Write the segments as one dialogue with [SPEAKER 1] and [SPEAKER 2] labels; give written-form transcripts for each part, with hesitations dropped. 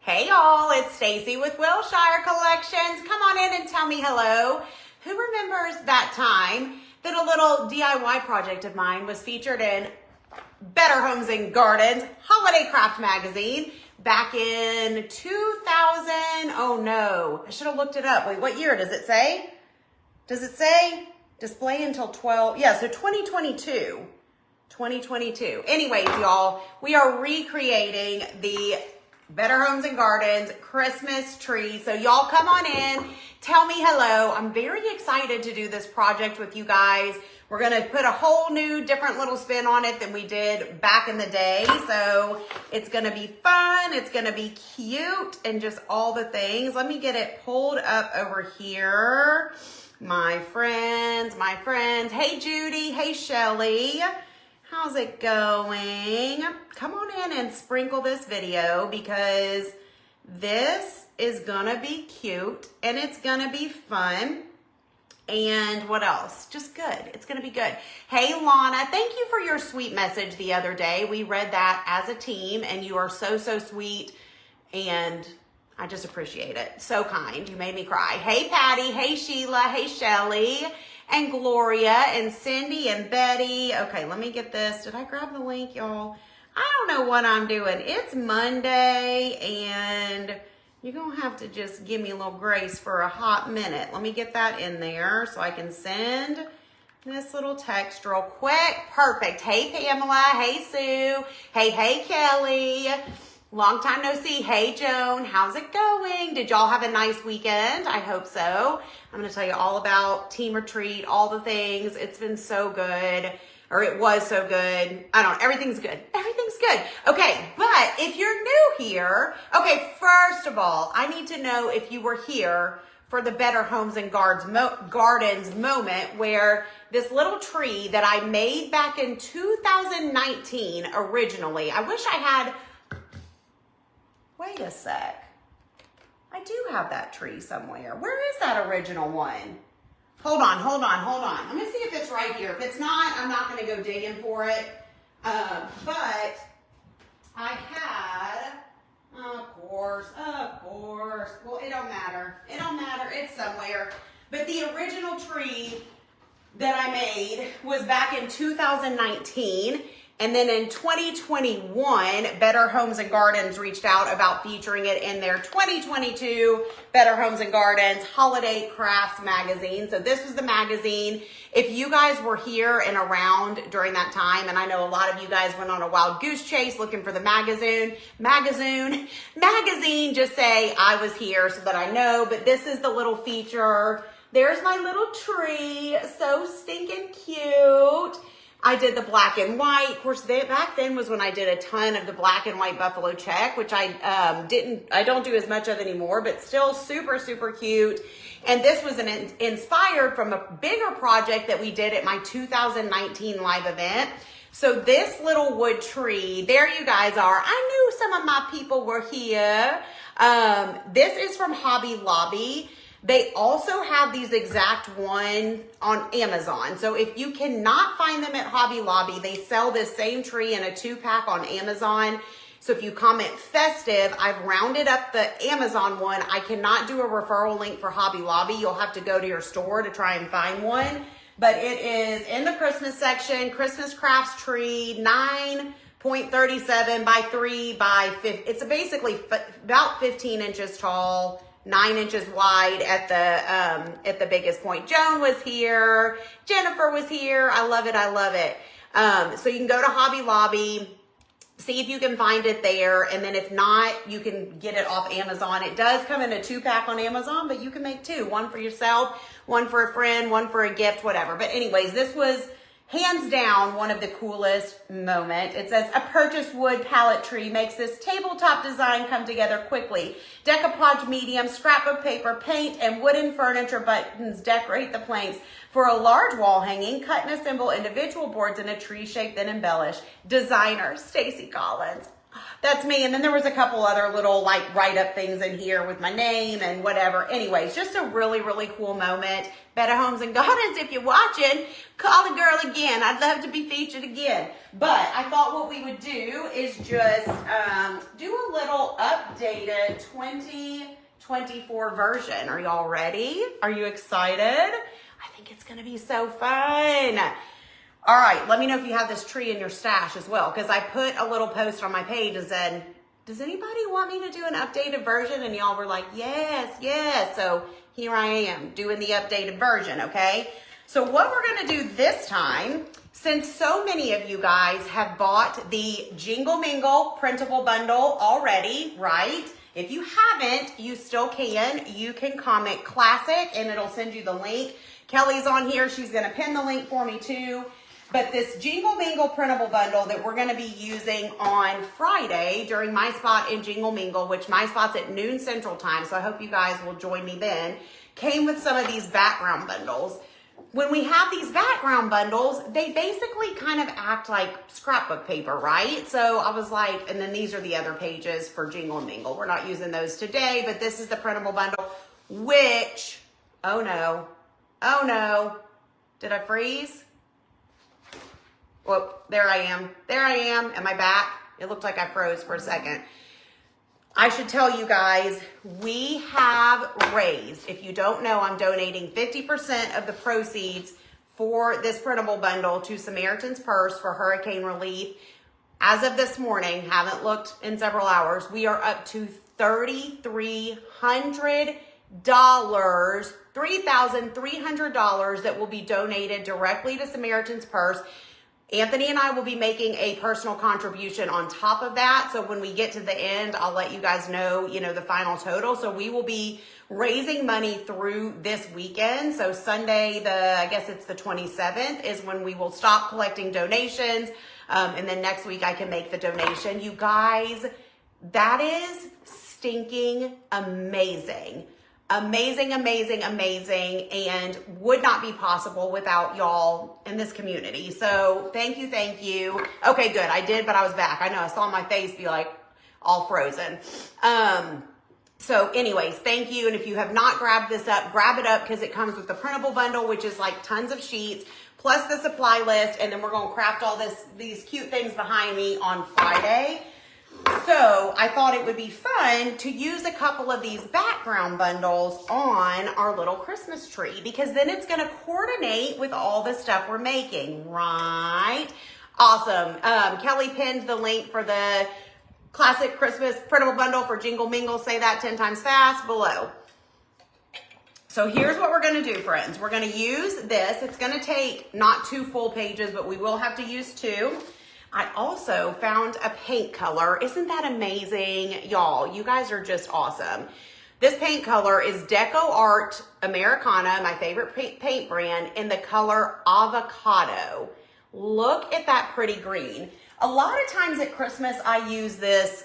[SPEAKER 1] Hey y'all, it's Stacy with Wilshire Collections. Come on in and tell me hello. Who remembers that time that a little DIY project of mine was featured in Better Homes and Gardens Holiday Craft Magazine back in 2000? Oh no, I should have looked it up. Wait, what year does it say? Does it say display until 12? Yeah, so 2022. 2022. Anyways, y'all, we are recreating the Better Homes and Gardens Christmas tree. So y'all come on in, tell me hello. I'm very excited to do this project with you guys. We're going to put a whole new different little spin on it than we did back in the day. So it's going to be fun. It's going to be cute and just all the things. Let me get it pulled up over here. My friends. Hey, Judy. Hey, Shelly. How's it going? Come on in and sprinkle this video because this is gonna be cute and it's gonna be fun. And what else? Just good. It's gonna be good. Hey, Lana, thank you for your sweet message the other day. We read that as a team and you are so, so sweet and I just appreciate it. So kind. You made me cry. Hey, Patty. Hey, Sheila. Hey, Shelly. And Gloria and Cindy and Betty. Okay, let me get this. Did I grab the link, y'all? I don't know what I'm doing. It's Monday, and you're going to have to just give me a little grace for a hot minute. Let me get that in there so I can send this little text real quick. Perfect. Hey, Pamela. Hey, Sue. Hey, Kelly. Long time no see. Hey, Joan. How's it going? Did y'all have a nice weekend? I hope so. I'm going to tell you all about Team Retreat, all the things. It's been so good, or it was so good. I don't know. Everything's good. Everything's good. Okay, but if you're new here, okay, first of all, I need to know if you were here for the Better Homes and Gardens moment where this little tree that I made back in 2019 originally. I wish I had... Wait a sec. I do have that tree somewhere. Where is that original one? Hold on. Let me see if it's right here. If it's not, I'm not going to go digging for it. But I had, of course. Well, it don't matter. It's somewhere. But the original tree that I made was back in 2019. And then in 2021, Better Homes and Gardens reached out about featuring it in their 2022 Better Homes and Gardens Holiday Crafts Magazine. So this was the magazine. If you guys were here and around during that time, and I know a lot of you guys went on a wild goose chase looking for the magazine, just say I was here so that I know. But this is the little feature. There's my little tree. So stinking cute. I did the black and white. Of course, back then was when I did a ton of the black and white buffalo check, which I don't do as much of anymore, but still super, super cute. And this was inspired from a bigger project that we did at my 2019 live event. So this little wood tree, there you guys are. I knew some of my people were here. This is from Hobby Lobby. They also have these exact one on Amazon. So if you cannot find them at Hobby Lobby, they sell this same tree in a 2-pack on Amazon. So if you comment festive, I've rounded up the Amazon one. I cannot do a referral link for Hobby Lobby. You'll have to go to your store to try and find one. But it is in the Christmas section, Christmas crafts tree, 9.37 by 3 by 50. It's basically about 15 inches tall. 9 inches wide at the biggest point. Joan was here. Jennifer was here. I love it. So you can go to Hobby Lobby, see if you can find it there. And then if not, you can get it off Amazon. It does come in a 2-pack on Amazon, but you can make 2. One for yourself, one for a friend, one for a gift, whatever. But anyways, this was hands down one of the coolest moments. It says, a purchased wood pallet tree makes this tabletop design come together quickly. Decoupage medium, scrap of paper, paint, and wooden furniture buttons decorate the planks. For a large wall hanging, cut and assemble individual boards in a tree shape, then embellish. Designer, Stacy Collins. That's me. And then there was a couple other little like write-up things in here with my name and whatever. Anyways, just a really, really cool moment. Better Homes and Gardens, if you're watching, call the girl again. I'd love to be featured again. But I thought what we would do is just do a little update updated 2024 version. Are y'all ready? Are you excited? I think it's gonna be so fun. All right, let me know if you have this tree in your stash as well, because I put a little post on my page and said, does anybody want me to do an updated version? And y'all were like, yes, yes. So here I am doing the updated version, okay? So what we're gonna do this time, since so many of you guys have bought the Jingle Mingle printable bundle already, right? If you haven't, you still can. You can comment classic and it'll send you the link. Kelly's on here, she's gonna pin the link for me too. But this Jingle Mingle printable bundle that we're going to be using on Friday during My Spot and Jingle Mingle, which My Spot's at noon Central Time, so I hope you guys will join me then, came with some of these background bundles. When we have these background bundles, they basically kind of act like scrapbook paper, right? So I was like, and then these are the other pages for Jingle and Mingle. We're not using those today, but this is the printable bundle, which, oh no, did I freeze? Well, there I am. There I am. Am I back? It looked like I froze for a second. I should tell you guys, we have raised, if you don't know, I'm donating 50% of the proceeds for this printable bundle to Samaritan's Purse for hurricane relief. As of this morning, haven't looked in several hours, we are up to $3,300, $3,300 that will be donated directly to Samaritan's Purse. Anthony and I will be making a personal contribution on top of that. So when we get to the end, I'll let you guys know, the final total. So we will be raising money through this weekend. So Sunday, I guess it's the 27th is when we will stop collecting donations. And then next week I can make the donation. You guys, that is stinking amazing. Amazing, amazing, amazing, and would not be possible without y'all in this community. So thank you, thank you. Okay, good. I did, but I was back. I know I saw my face be like all frozen. So anyways, thank you. And if you have not grabbed this up, grab it up because it comes with the printable bundle, which is like tons of sheets, plus the supply list. And then we're going to craft all these cute things behind me on Friday. So I thought it would be fun to use a couple of these background bundles on our little Christmas tree, because then it's going to coordinate with all the stuff we're making, right? Awesome. Kelly pinned the link for the classic Christmas printable bundle for Jingle Mingle. Say that 10 times fast below. So here's what we're going to do, friends. We're going to use this. It's going to take not 2 full pages, but we will have to use 2. I also found a paint color. Isn't that amazing? Y'all, you guys are just awesome. This paint color is Deco Art Americana, my favorite paint brand, in the color Avocado. Look at that pretty green. A lot of times at Christmas, I use this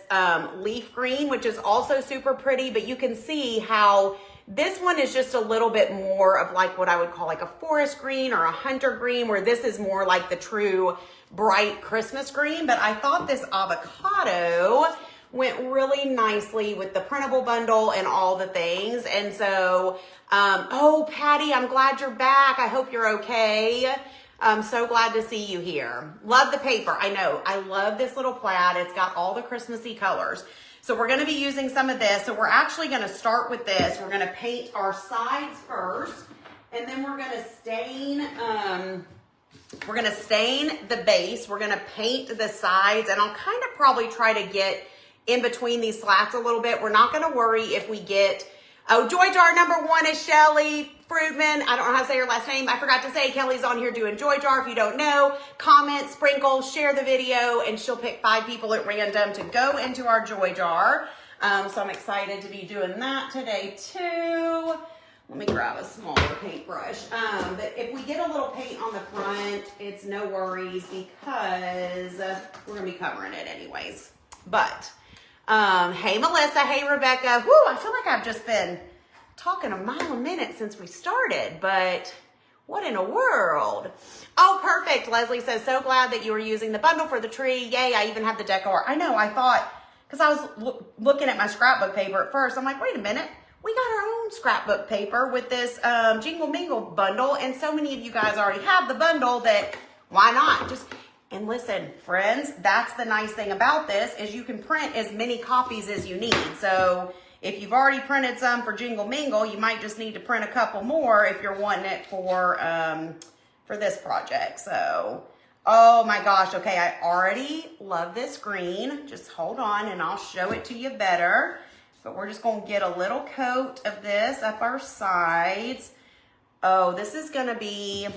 [SPEAKER 1] leaf green, which is also super pretty, but you can see how this one is just a little bit more of like what I would call like a forest green or a hunter green, where this is more like the true bright Christmas green. But I thought this avocado went really nicely with the printable bundle and all the things. And so, oh, Patty, I'm glad you're back. I hope you're okay. I'm so glad to see you here. Love the paper. I know. I love this little plaid. It's got all the Christmassy colors. So we're going to be using some of this. So we're actually going to start with this. We're going to paint our sides first, and then we're going to stain, the base. We're going to paint the sides, and I'll kind of probably try to get in between these slats a little bit. We're not going to worry if we get, oh, Joy Jar number 1 is Shelly Fruitman. I don't know how to say her last name. I forgot to say Kelly's on here doing Joy Jar. If you don't know, comment, sprinkle, share the video, and she'll pick 5 people at random to go into our Joy Jar. So I'm excited to be doing that today too. Let me grab a smaller paintbrush. But if we get a little paint on the front, it's no worries because we're gonna be covering it anyways. But hey Melissa, hey Rebecca. Whoo, I feel like I've just been talking a mile a minute since we started, but what in a world? Oh, perfect. Leslie says, so glad that you were using the bundle for the tree. Yay, I even have the deco art. I know, I thought, because I was looking at my scrapbook paper at first, I'm like, wait a minute. We got our own scrapbook paper with this Jingle Mingle bundle, and so many of you guys already have the bundle that why not? Just And listen, friends, that's the nice thing about this is you can print as many copies as you need. So if you've already printed some for Jingle Mingle, you might just need to print a couple more if you're wanting it for this project. So, oh my gosh, okay, I already love this green. Just hold on and I'll show it to you better. But we're just gonna get a little coat of this up our sides. Oh, this is gonna be,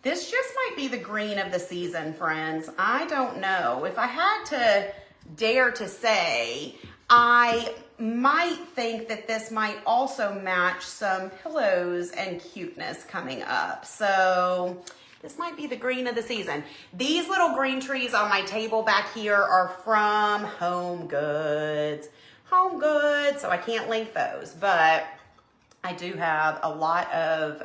[SPEAKER 1] this just might be the green of the season, friends. I don't know. If I had to dare to say, I might think that this might also match some pillows and cuteness coming up. So this might be the green of the season. These little green trees on my table back here are from Home Goods. Home Goods, so I can't link those, but I do have a lot of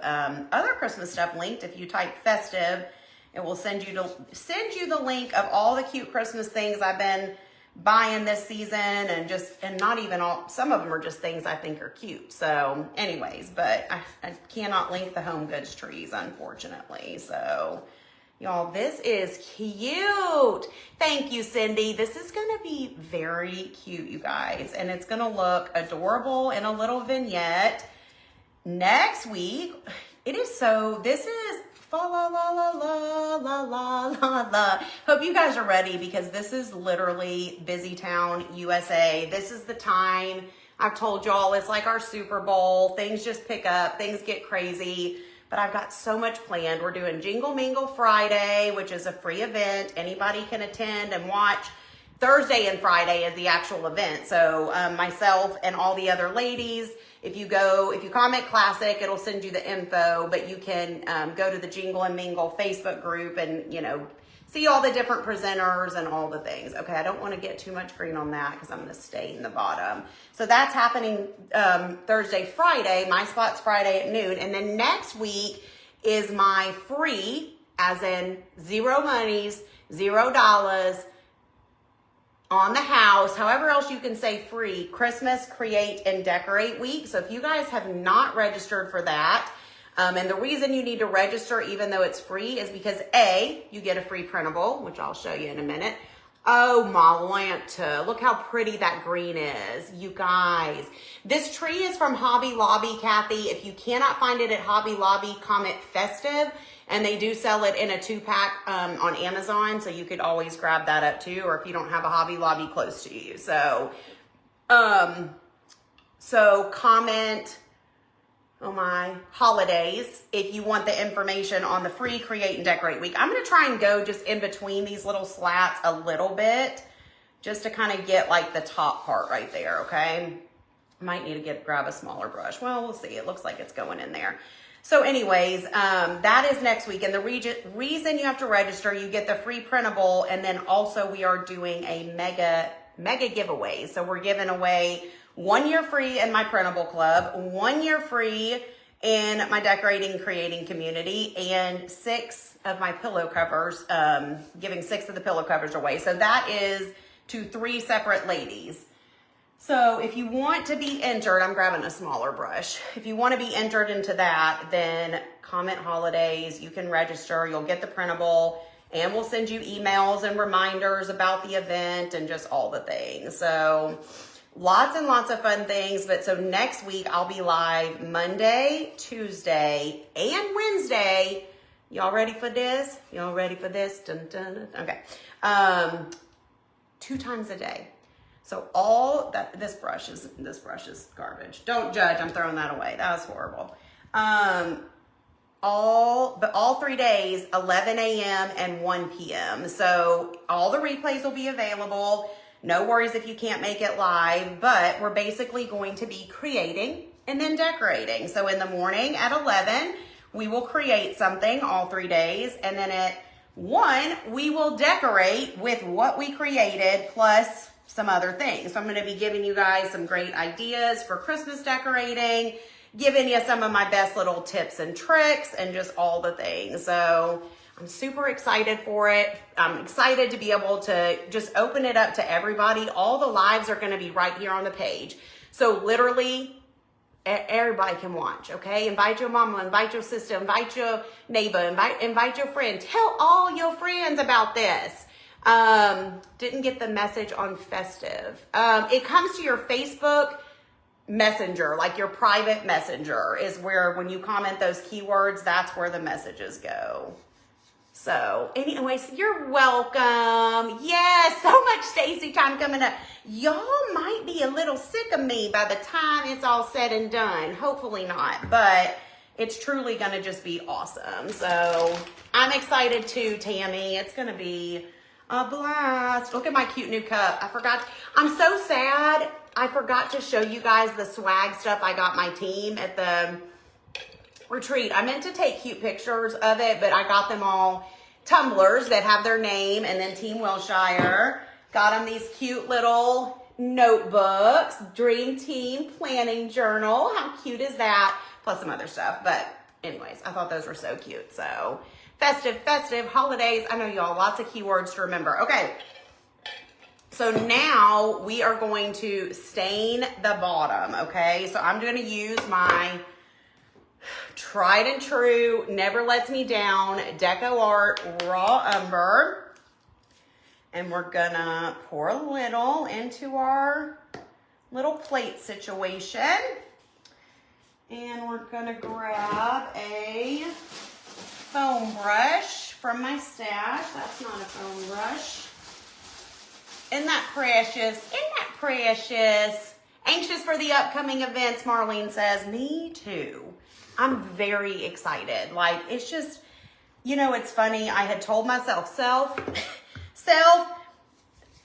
[SPEAKER 1] other Christmas stuff linked. If you type festive, it will send you the link of all the cute Christmas things I've been buying this season, and not even all, some of them are just things I think are cute. So anyways, but I cannot link the Home Goods trees, unfortunately. So y'all, this is cute. Thank you, Cindy. This is gonna be very cute, you guys, and it's gonna look adorable in a little vignette. Next week, this is fa la la la la la la la la. Hope you guys are ready because this is literally Busy Town, USA. This is the time. I've told y'all it's like our Super Bowl. Things just pick up, things get crazy, but I've got so much planned. We're doing Jingle Mingle Friday, which is a free event. Anybody can attend and watch. Thursday and Friday is the actual event. So myself and all the other ladies, if you comment classic, it'll send you the info, but you can go to the Jingle and Mingle Facebook group and, see all the different presenters and all the things. Okay, I don't want to get too much green on that because I'm going to stain the bottom. So that's happening Thursday, Friday. My spot's Friday at noon. And then next week is my free, as in zero monies, $0, on the house, however else you can say free, Christmas Create and Decorate Week. So if you guys have not registered for that, and the reason you need to register even though it's free is because A, you get a free printable, which I'll show you in a minute. Oh my Lanta, look how pretty that green is. You guys, this tree is from Hobby Lobby, Kathy. If you cannot find it at Hobby Lobby, comment festive. And they do sell it in a 2-pack on Amazon, so you could always grab that up too, or if you don't have a Hobby Lobby close to you. So, comment on my holidays if you want the information on the free Create and Decorate Week. I'm gonna try and go just in between these little slats a little bit, just to kind of get like the top part right there, okay? Might need to grab a smaller brush. Well, we'll see. It looks like it's going in there. So anyways, that is next week. And the reason you have to register, you get the free printable. And then also we are doing a mega giveaway. So we're giving away 1 year free in my printable club, 1 year free in my decorating and creating community, and 6 of my pillow covers, giving 6 of the pillow covers away. So that is to 3 separate ladies. So if you want to be entered, I'm grabbing a smaller brush. If you want to be entered into that, then comment holidays, you can register, you'll get the printable, and we'll send you emails and reminders about the event and just all the things. So lots and lots of fun things. But so next week I'll be live Monday, Tuesday, and Wednesday. Y'all ready for this? Y'all ready for this? Dun, dun, dun. Okay. 2 times a day. So all that, this brush is garbage. Don't judge, I'm throwing that away. That was horrible. All 3 days, 11 a.m. and 1 p.m. So all the replays will be available. No worries if you can't make it live, but we're basically going to be creating and then decorating. So in the morning at 11, we will create something all 3 days. And then at 1, we will decorate with what we created plus some other things. So I'm going to be giving you guys some great ideas for Christmas decorating, giving you some of my best little tips and tricks and just all the things. So I'm super excited for it. I'm excited to be able to just open it up to everybody. All the lives are going to be right here on the page. So literally everybody can watch, okay? Invite your mama, invite your sister, invite your neighbor, invite your friend. Tell all your friends about this. Didn't get the message on festive. It comes to your Facebook Messenger, like your private messenger is where when you comment those keywords, that's where the messages go. So anyways, you're welcome. Yes, so much Stacy time coming up. Y'all might be a little sick of me by the time it's all said and done. Hopefully not, but it's truly going to just be awesome. So I'm excited too, Tammy. It's going to be a blast. Look at my cute new cup. I forgot. I'm so sad. I forgot to show you guys the swag stuff I got my team at the retreat. I meant to take cute pictures of it, but I got them all tumblers that have their name and then Team Wilshire. Got them these cute little notebooks, Dream Team Planning Journal. How cute is that? Plus some other stuff. But anyways, I thought those were so cute. So festive, holidays. I know y'all, lots of keywords to remember. Okay. So now we are going to stain the bottom, okay? So I'm going to use my tried and true, never lets me down, Deco Art Raw Umber. And we're going to pour a little into our little plate situation. And we're going to grab a foam brush from my stash. That's not a foam brush. Isn't that precious? Isn't that precious? Anxious for the upcoming events, Marlene says. Me too. I'm very excited. Like, it's just, you know, it's funny. I had told myself, self,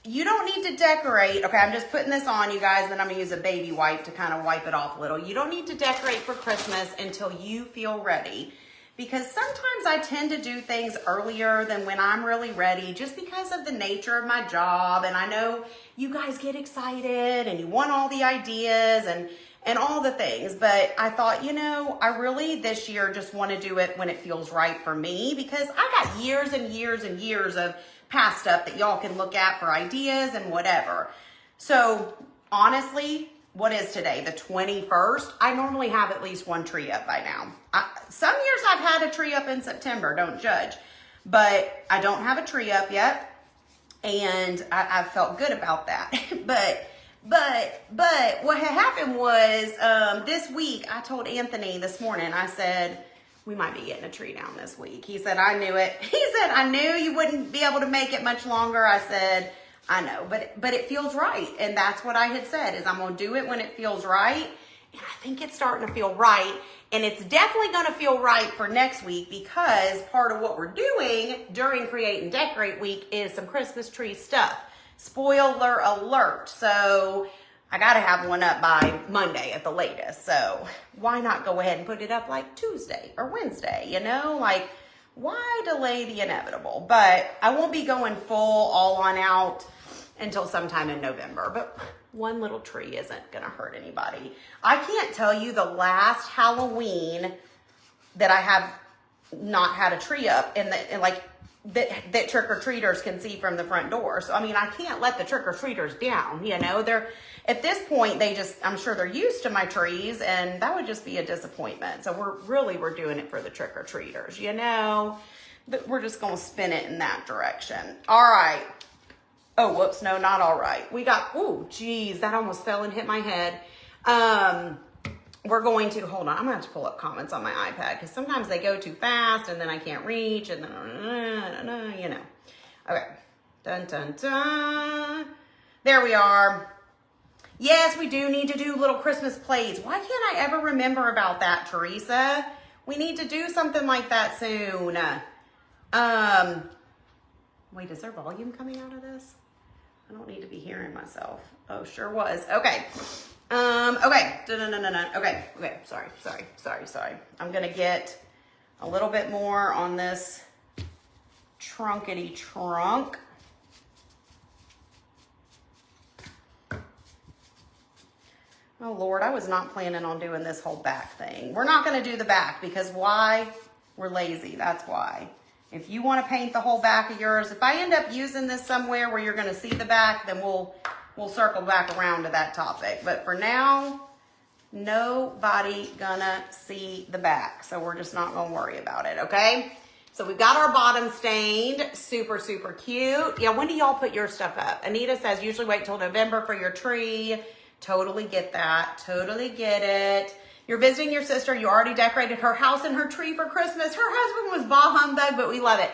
[SPEAKER 1] you don't need to decorate. Okay, I'm just putting this on, you guys. Then I'm going to use a baby wipe to kind of wipe it off a little. You don't need to decorate for Christmas until you feel ready. Because sometimes I tend to do things earlier than when I'm really ready just because of the nature of my job. And I know you guys get excited and you want all the ideas and all the things. But I thought, you know, I really this year just want to do it when it feels right for me because I got years and years and years of past stuff that y'all can look at for ideas and whatever. So honestly, what is today? The 21st? I normally have at least one tree up by now. Some years I've had a tree up in September, don't judge. But I don't have a tree up yet. And I felt good about that. But what had happened was this week, I told Anthony this morning, I said, we might be getting a tree down this week. He said, I knew it. He said, I knew you wouldn't be able to make it much longer. I said, I know, but it feels right. And that's what I had said is I'm going to do it when it feels right. And I think it's starting to feel right. And it's definitely going to feel right for next week because part of what we're doing during Create and Decorate Week is some Christmas tree stuff. Spoiler alert. So I got to have one up by Monday at the latest. So why not go ahead and put it up like Tuesday or Wednesday, you know, like why delay the inevitable? But I won't be going full all on out until sometime in November. But one little tree isn't going to hurt anybody. I can't tell you the last Halloween that I have not had a tree up and that trick-or-treaters can see from the front door. So, I mean, I can't let the trick-or-treaters down, you know. They're, at this point, I'm sure they're used to my trees, and that would just be a disappointment. So, we're doing it for the trick-or-treaters, you know. But we're just going to spin it in that direction. All right. Oh, whoops, no, not all right. We got, oh, geez, that almost fell and hit my head. We're going to, hold on, I'm gonna have to pull up comments on my iPad because sometimes they go too fast and then I can't reach and then, you know. Okay, dun, dun, dun. There we are. Yes, we do need to do little Christmas plays. Why can't I ever remember about that, Teresa? We need to do something like that soon. Wait, is there volume coming out of this? I don't need to be hearing myself. Oh, sure was. Okay. Okay. Okay. Sorry. I'm going to get a little bit more on this trunkety trunk. Oh, Lord, I was not planning on doing this whole back thing. We're not going to do the back because why? We're lazy. That's why. If you want to paint the whole back of yours, if I end up using this somewhere where you're going to see the back, then we'll circle back around to that topic. But for now, Nobody gonna see the back, so we're just not gonna worry about it, okay? So we've got our bottom stained, super, super cute. Yeah, when do y'all put your stuff up? Anita says, usually wait till November for your tree. Totally get that, totally get it. You're visiting your sister, you already decorated her house and her tree for Christmas. Her husband was bah humbug, but we love it.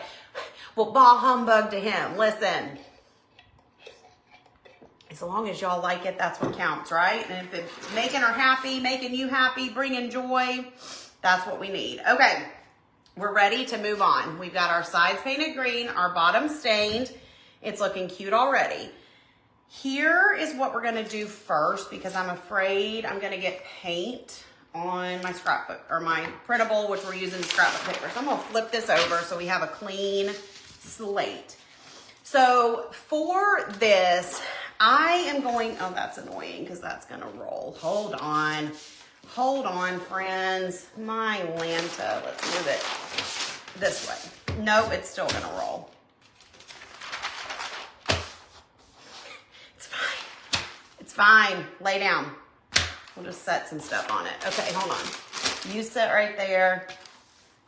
[SPEAKER 1] Well, bah humbug to him, listen. As long as y'all like it, that's what counts, right? And if it's making her happy, making you happy, bringing joy, that's what we need. Okay, we're ready to move on. We've got our sides painted green, our bottom stained. It's looking cute already. Here is what we're gonna do first because I'm afraid I'm gonna get paint on my scrapbook or my printable, which we're using scrapbook paper. So I'm gonna flip this over so we have a clean slate. So for this, I am going, oh, that's annoying because that's gonna roll. Hold on, friends. My Lanta, let's move it this way. Nope, it's still gonna roll. It's fine, lay down. We'll just set some stuff on it. Okay, hold on. You sit right there.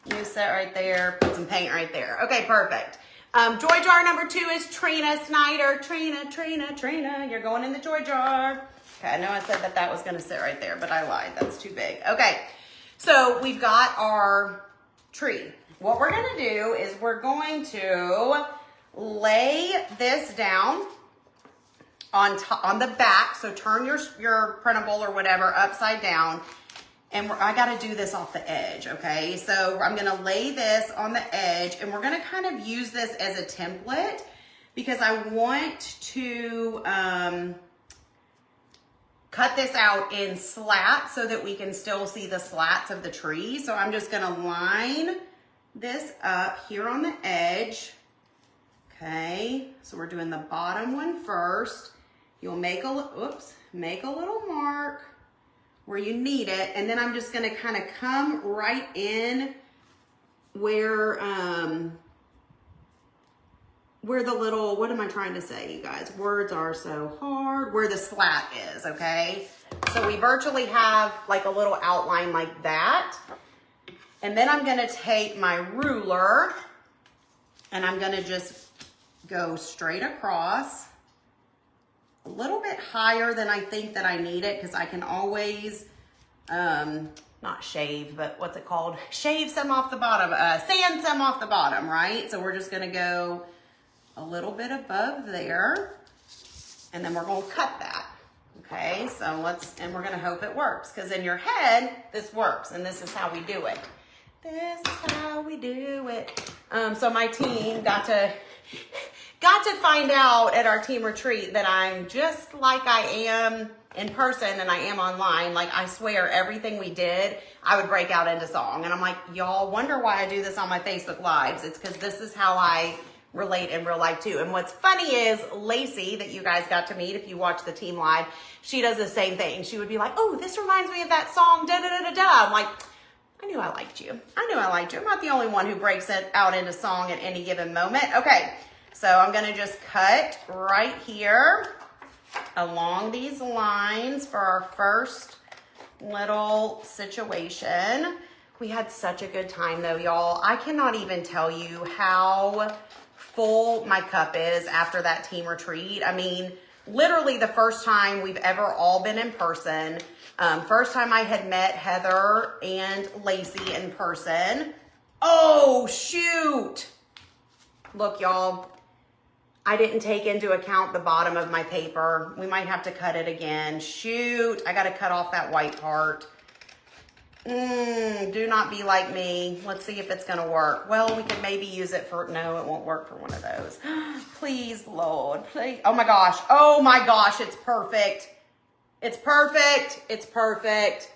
[SPEAKER 1] You sit right there. Put some paint right there. Okay, perfect. Joy jar number 2 is Trina Snyder. Trina. You're going in the joy jar. Okay, I know I said that was going to sit right there, but I lied. That's too big. Okay, so we've got our tree. What we're going to do is we're going to lay this down on the back. So turn your printable or whatever upside down. And I got to do this off the edge, okay? So I'm going to lay this on the edge, and we're going to kind of use this as a template because I want to cut this out in slats so that we can still see the slats of the tree. So I'm just going to line this up here on the edge, okay? So we're doing the bottom one first. You'll make a little mark where you need it, and then I'm just gonna kind of come right in where the little, what am I trying to say, you guys? Words are so hard. Where the slat is, okay? So we virtually have like a little outline like that. And then I'm gonna take my ruler and I'm gonna just go straight across. A little bit higher than I think that I need it because I can always, not shave, but what's it called? Shave some off the bottom, sand some off the bottom, right? So we're just gonna go a little bit above there and then we're gonna cut that, okay? So and we're gonna hope it works because in your head, this works and this is how we do it. This is how we do it. So my team got to find out at our team retreat that I'm just like I am in person and I am online. Like I swear everything we did, I would break out into song. And I'm like, y'all wonder why I do this on my Facebook Lives. It's because this is how I relate in real life too. And what's funny is Lacey, that you guys got to meet if you watch the team live, she does the same thing. She would be like, oh, this reminds me of that song, da da da da da. I'm like, I knew I liked you. I knew I liked you. I'm not the only one who breaks it out into song at any given moment. Okay. So I'm gonna just cut right here along these lines for our first little situation. We had such a good time though, y'all. I cannot even tell you how full my cup is after that team retreat. I mean, literally the first time we've ever all been in person. First time I had met Heather and Lacey in person. Oh, shoot. Look, y'all. I didn't take into account the bottom of my paper. We might have to cut it again. Shoot, I gotta cut off that white part. Do not be like me. Let's see if it's gonna work. Well, we could maybe use it for, no, it won't work for one of those. Please, Lord, please. Oh my gosh, it's perfect. It's perfect, it's perfect.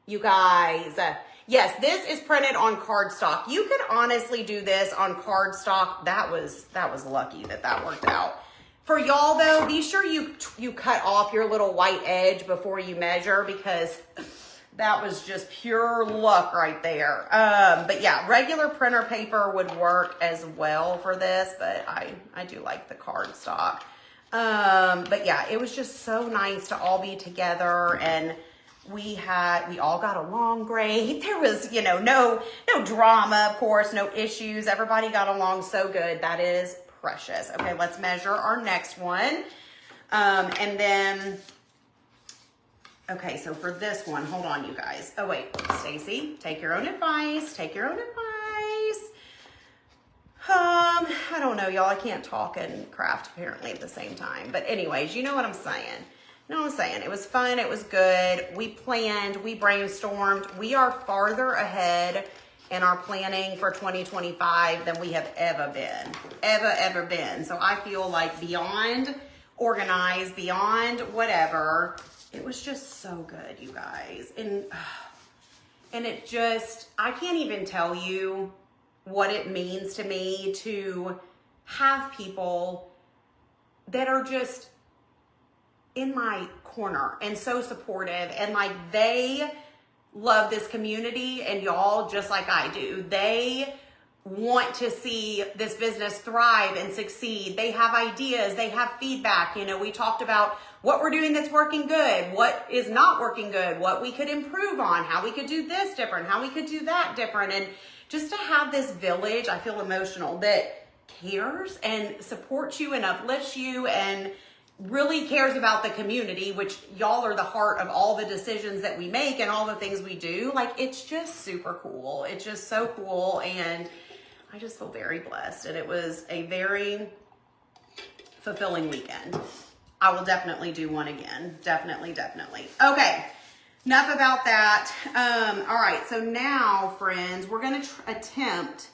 [SPEAKER 1] You guys. Yes, this is printed on cardstock. You could honestly do this on cardstock. That was lucky that worked out. For y'all though, be sure you cut off your little white edge before you measure because that was just pure luck right there. But yeah, regular printer paper would work as well for this, but I do like the cardstock. But yeah, it was just so nice to all be together and We all got along great. There was, no drama, of course, no issues. Everybody got along so good. That is precious. Okay, let's measure our next one. And then, okay, so for this one, hold on, you guys. Oh, wait, Stacy, take your own advice. Take your own advice. I don't know, y'all. I can't talk and craft apparently at the same time. But anyways, you know what I'm saying. It was fun. It was good. We planned, we brainstormed. We are farther ahead in our planning for 2025 than we have ever been. So I feel like beyond organized, beyond whatever, it was just so good, you guys. And it just, I can't even tell you what it means to me to have people that are just in my corner and so supportive, and like they love this community, and y'all, just like I do, they want to see this business thrive and succeed. They have ideas, they have feedback. We talked about what we're doing that's working good, what is not working good, what we could improve on, how we could do this different, how we could do that different. And just to have this village, I feel emotional, that cares and supports you and uplifts you and really cares about the community, which y'all are the heart of all the decisions that we make and all the things we do. Like, it's just super cool. It's just so cool. And I just feel very blessed. And it was a very fulfilling weekend. I will definitely do one again. Definitely. Okay. Enough about that. All right. So now, friends, we're going to attempt,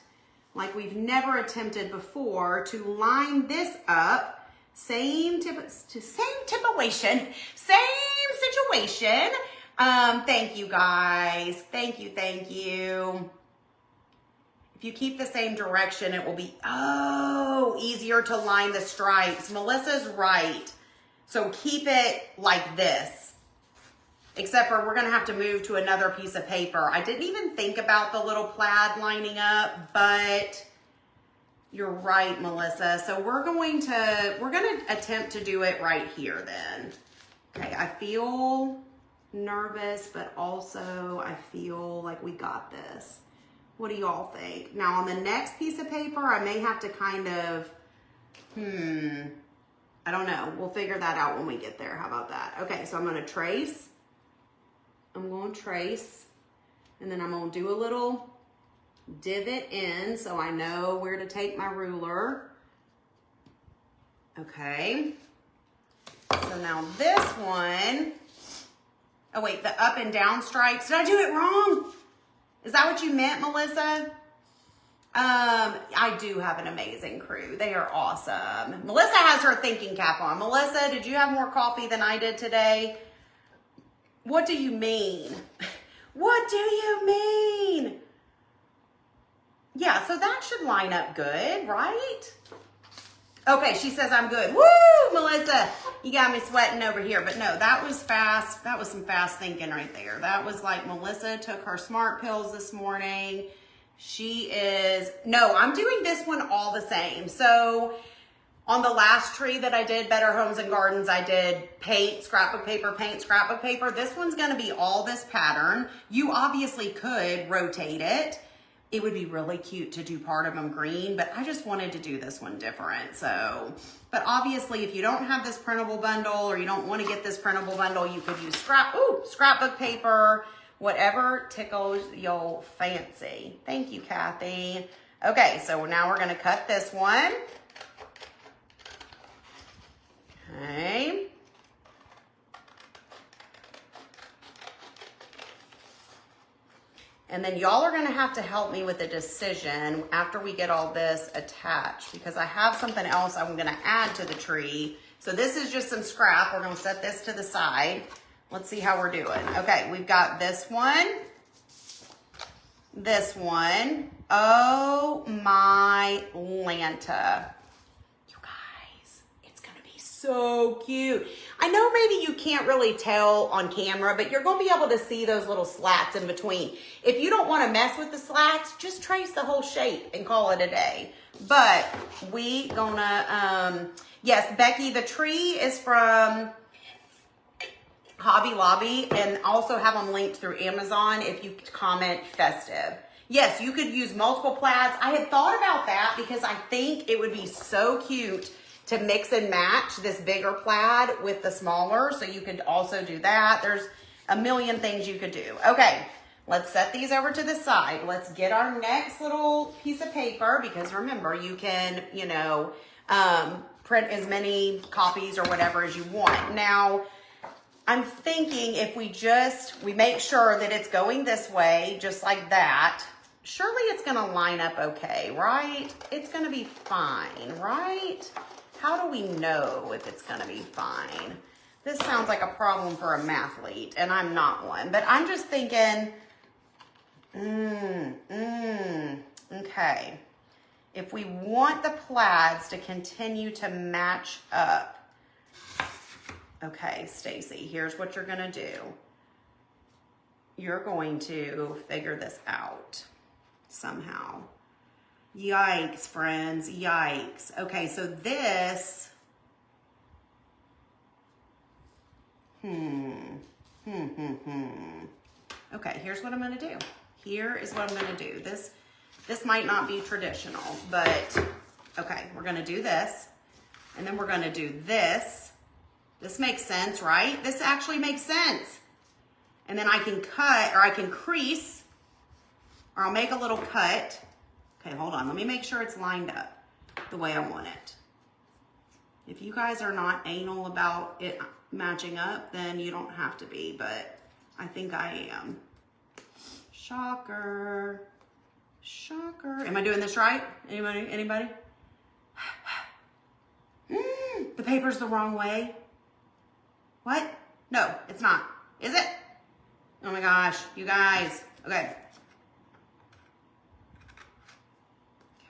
[SPEAKER 1] like we've never attempted before, to line this up. Same situation. Thank you, guys. Thank you. If you keep the same direction, it will be, easier to line the stripes. Melissa's right. So keep it like this. Except for we're going to have to move to another piece of paper. I didn't even think about the little plaid lining up, but you're right, Melissa. So we're going to attempt to do it right here then. Okay, I feel nervous, but also I feel like we got this. What do y'all think? Now on the next piece of paper, I may have to kind of, I don't know. We'll figure that out when we get there. How about that? Okay, so I'm going to trace. And then I'm going to do a little divot in so I know where to take my ruler. Okay. So now this one, oh wait, the up and down stripes. Did I do it wrong? Is that what you meant, Melissa? I do have an amazing crew. They are awesome. Melissa has her thinking cap on. Melissa, did you have more coffee than I did today? What do you mean? What do you mean? Yeah, so that should line up good, right? Okay, she says I'm good. Woo, Melissa, you got me sweating over here. But no, that was fast. That was some fast thinking right there. That was like Melissa took her smart pills this morning. I'm doing this one all the same. So on the last tree that I did, Better Homes and Gardens, I did paint, scrapbook paper, paint, scrapbook paper. This one's gonna be all this pattern. You obviously could rotate it. It would be really cute to do part of them green, but I just wanted to do this one different. So, but obviously if you don't have this printable bundle or you don't want to get this printable bundle, you could use scrapbook paper, whatever tickles your fancy. Thank you, Kathy. Okay, so now we're going to cut this one. Okay. And then y'all are gonna have to help me with a decision after we get all this attached, because I have something else I'm gonna add to the tree. So this is just some scrap. We're gonna set this to the side. Let's see how we're doing. Okay, we've got this one. This one. Oh my Lanta. You guys, it's gonna be so cute. I know maybe you can't really tell on camera, but you're gonna be able to see those little slats in between. If you don't wanna mess with the slats, just trace the whole shape and call it a day. But we gonna, yes, Becky, the tree is from Hobby Lobby and also have them linked through Amazon if you comment festive. Yes, you could use multiple plaids. I had thought about that because I think it would be so cute to mix and match this bigger plaid with the smaller. So you could also do that. There's a million things you could do. Okay, let's set these over to the side. Let's get our next little piece of paper because remember, you can, you know, print as many copies or whatever as you want. Now, I'm thinking if we make sure that it's going this way, just like that, surely it's gonna line up okay, right? It's gonna be fine, right? How do we know if it's gonna be fine? This sounds like a problem for a mathlete, and I'm not one, but I'm just thinking, okay. If we want the plaids to continue to match up, okay, Stacy, here's what you're gonna do. You're going to figure this out somehow. Yikes, friends, yikes. Okay, so this, Okay, here's what I'm gonna do. Here is what I'm gonna do. This might not be traditional, but okay, we're gonna do this, and then we're gonna do this. This makes sense, right? This actually makes sense. And then I can cut, or I can crease, or I'll make a little cut. Okay, hold on, let me make sure it's lined up the way I want it. If you guys are not anal about it matching up, then you don't have to be, but I think I am. Shocker. Shocker. Am I doing this right? Anybody? The paper's the wrong way. What? No, it's not. Is it? Oh my gosh, you guys. Okay.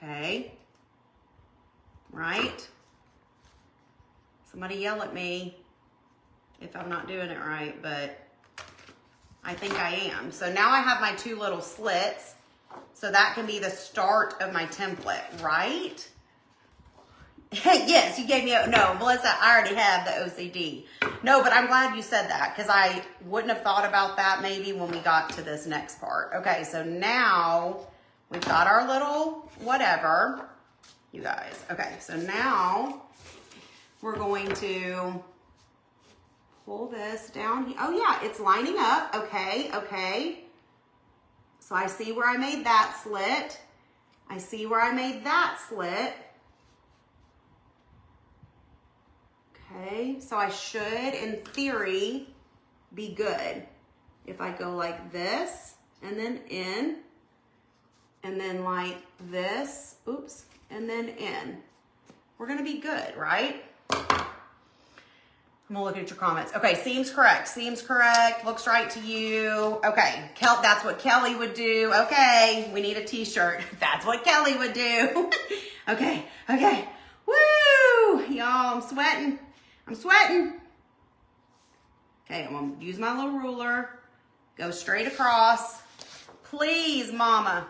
[SPEAKER 1] Okay. Right? Somebody yell at me if I'm not doing it right, but I think I am. So now I have my two little slits. So that can be the start of my template, right? Yes, you gave me no, Melissa, I already have the OCD. No, but I'm glad you said that because I wouldn't have thought about that maybe when we got to this next part. Okay, so now we've got our little whatever, you guys. Okay, so now we're going to pull this down here. Oh yeah, it's lining up. Okay, okay. So I see where I made that slit. I see where I made that slit. Okay, so I should, in theory, be good. If I go like this, and then in, and then like this, oops, and then in. We're gonna be good, right? I'm gonna look at your comments. Okay, seems correct, looks right to you. Okay, that's what Kelly would do. Okay, we need a t-shirt. That's what Kelly would do. Okay, okay, woo! Y'all, I'm sweating. Okay, I'm gonna use my little ruler, go straight across. Please, mama,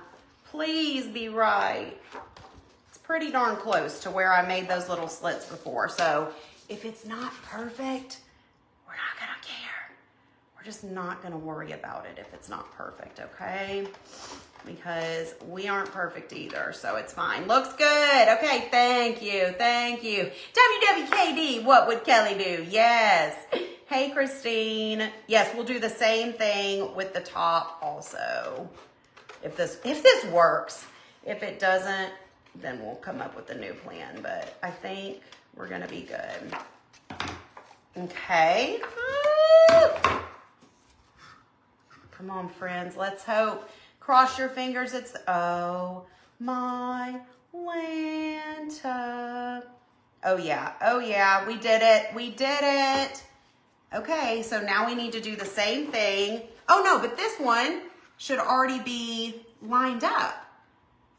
[SPEAKER 1] please be right. It's pretty darn close to where I made those little slits before. So if it's not perfect, we're not gonna care. We're just not gonna worry about it if it's not perfect, okay? Because we aren't perfect either, so it's fine. Looks good. Okay, thank you, thank you. WWKD, what would Kelly do? Yes. Hey, Christine. Yes, we'll do the same thing with the top also. If this works. If it doesn't, then we'll come up with a new plan, but I think we're gonna be good. Okay. Come on, friends, let's hope. Cross your fingers. It's, oh my Lanta. Oh yeah, we did it. Okay, so now we need to do the same thing. Oh no, but this one should already be lined up.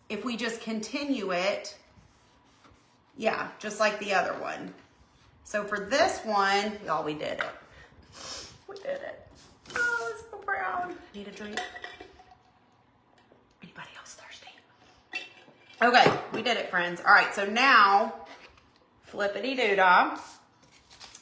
[SPEAKER 1] If we just continue it, yeah, just like the other one. So for this one, y'all, we did it. We did it. Oh, it's so proud. Need a drink? Anybody else thirsty? Okay, we did it, friends. All right, so now, flippity-doo-dah.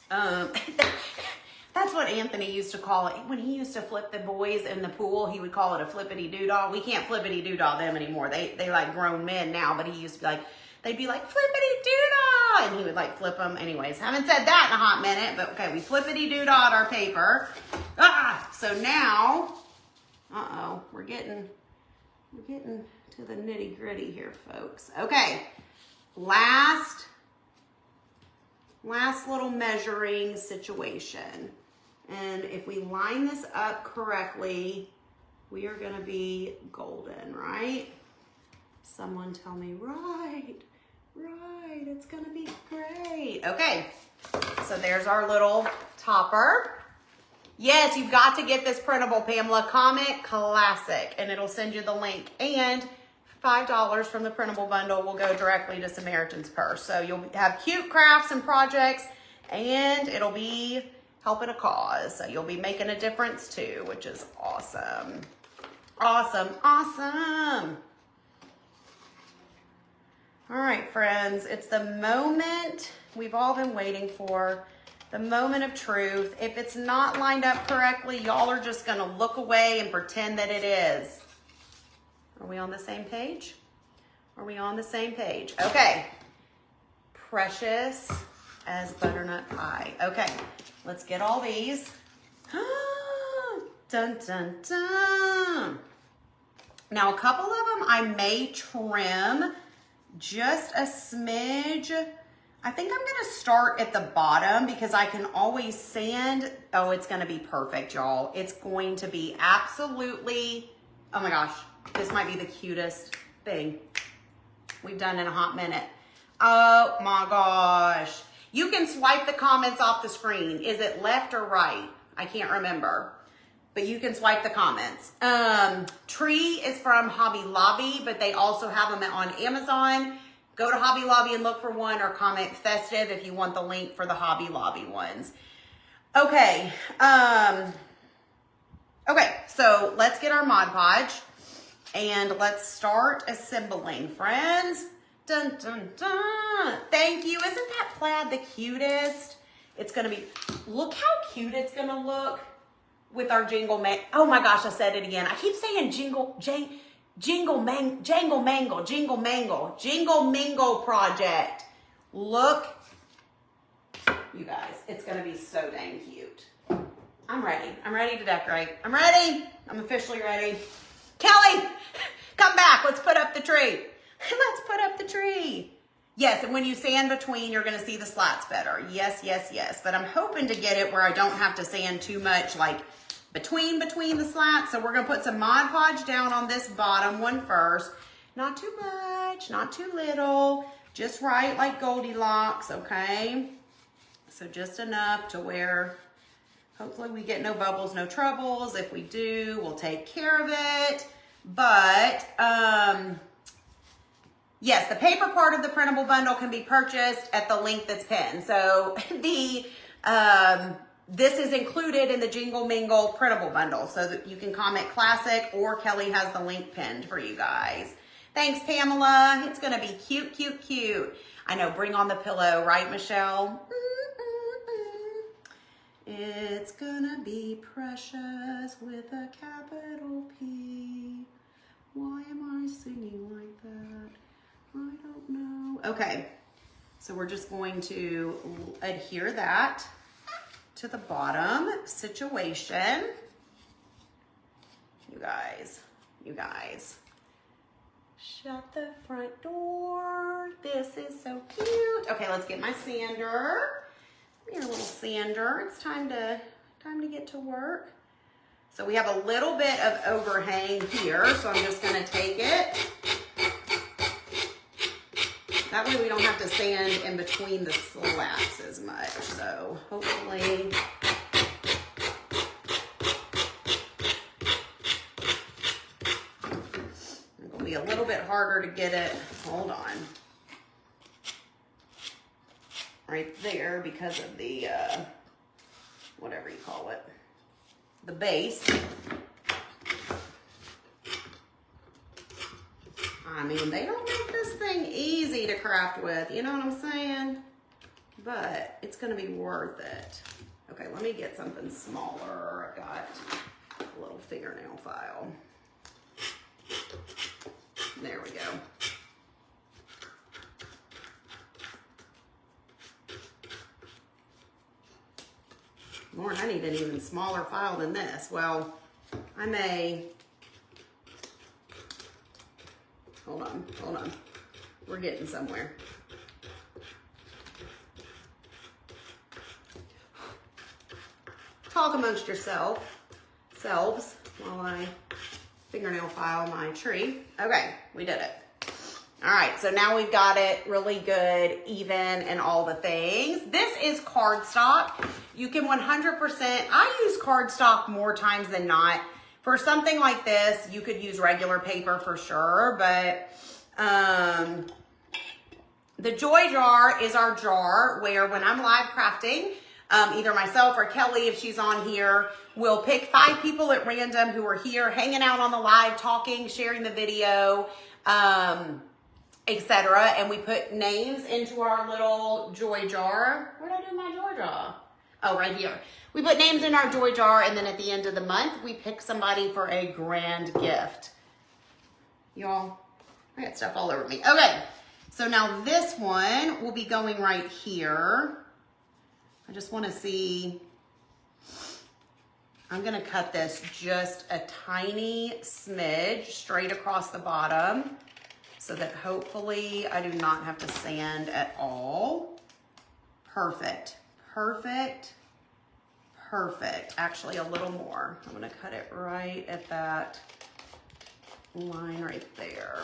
[SPEAKER 1] That That's what Anthony used to call it. When he used to flip the boys in the pool, he would call it a flippity-doo-dah. We can't flippity-doo-dah them anymore. They like grown men now, but he used to be like, they'd be like, flippity-doo-dah, and he would like flip them. Anyways, haven't said that in a hot minute, but okay, we flippity-doo-dah our paper. So now, we're getting to the nitty-gritty here, folks. Okay, last little measuring situation. And if we line this up correctly, we are gonna be golden, right? Someone tell me, right, it's gonna be great. Okay, so there's our little topper. Yes, you've got to get this printable, Pamela. Comment Classic, and it'll send you the link. And $5 from the printable bundle will go directly to Samaritan's Purse. So you'll have cute crafts and projects, and it'll be helping a cause. So you'll be making a difference too, which is awesome. Awesome, awesome. All right, friends, it's the moment we've all been waiting for, the moment of truth. If it's not lined up correctly, y'all are just gonna look away and pretend that it is. Are we on the same page? Are we on the same page? Okay. Precious as butternut pie. Okay, let's get all these. Dun, dun, dun. Now, a couple of them I may trim just a smidge. I think I'm gonna start at the bottom because I can always sand. Oh, it's gonna be perfect, y'all. It's going to be absolutely, oh my gosh. This might be the cutest thing we've done in a hot minute. Oh my gosh. You can swipe the comments off the screen. Is it left or right? I can't remember, but you can swipe the comments. Tree is from Hobby Lobby, but they also have them on Amazon. Go to Hobby Lobby and look for one, or comment Festive if you want the link for the Hobby Lobby ones. Okay. Okay, so let's get our Mod Podge. And let's start assembling, friends. Dun, dun, dun. Thank you. Isn't that plaid the cutest? It's going to be, look how cute it's going to look with our Jingle Mangle. Oh my gosh, I said it again. I keep saying Jingle Mingle project. Look, you guys, it's going to be so dang cute. I'm ready. I'm ready to decorate. I'm ready. I'm officially ready. Kelly, come back. Let's put up the tree. Let's put up the tree. Yes, and when you sand between, you're going to see the slats better. Yes, yes, yes. But I'm hoping to get it where I don't have to sand too much, like between the slats. So we're going to put some Mod Podge down on this bottom one first. Not too much, not too little. Just right, like Goldilocks, okay? So just enough to where hopefully we get no bubbles, no troubles. If we do, we'll take care of it. But, yes, the paper part of the printable bundle can be purchased at the link that's pinned. So this is included in the Jingle Mingle printable bundle, so that you can comment Classic, or Kelly has the link pinned for you guys. Thanks, Pamela. It's gonna be cute, cute, cute. I know, bring on the pillow, right, Michelle? It's gonna be precious with a capital P. Why am I singing like that? I don't know. Okay, so we're just going to adhere that to the bottom situation. You guys. Shut the front door. This is so cute. Okay, let's get my sander. Here, little sander. It's time to get to work. So we have a little bit of overhang here, so I'm just gonna take it. That way we don't have to sand in between the slats as much. So hopefully, it's gonna be a little bit harder to get it. Hold on. Right there, because of the, whatever you call it, the base. I mean, they don't make this thing easy to craft with, you know what I'm saying? But it's gonna be worth it. Okay, let me get something smaller. I've got a little fingernail file. There we go. Lord, I need an even smaller file than this. Well, I may, hold on. We're getting somewhere. Talk amongst selves while I fingernail file my tree. Okay, we did it. All right, so now we've got it really good, even, and all the things. This is cardstock. You can 100%, I use cardstock more times than not. For something like this, you could use regular paper for sure, but the Joy Jar is our jar where when I'm live crafting, either myself or Kelly, if she's on here, will pick 5 people at random who are here hanging out on the live, talking, sharing the video, etc. And we put names into our little Joy Jar. Where'd I do my Joy Jar? Oh, right here. We put names in our Joy Jar, and then at the end of the month, we pick somebody for a grand gift. Y'all, I got stuff all over me. Okay, so now this one will be going right here. I just want to see, I'm going to cut this just a tiny smidge straight across the bottom so that hopefully I do not have to sand at all. Perfect, perfect, perfect. Actually, a little more. I'm going to cut it right at that line right there.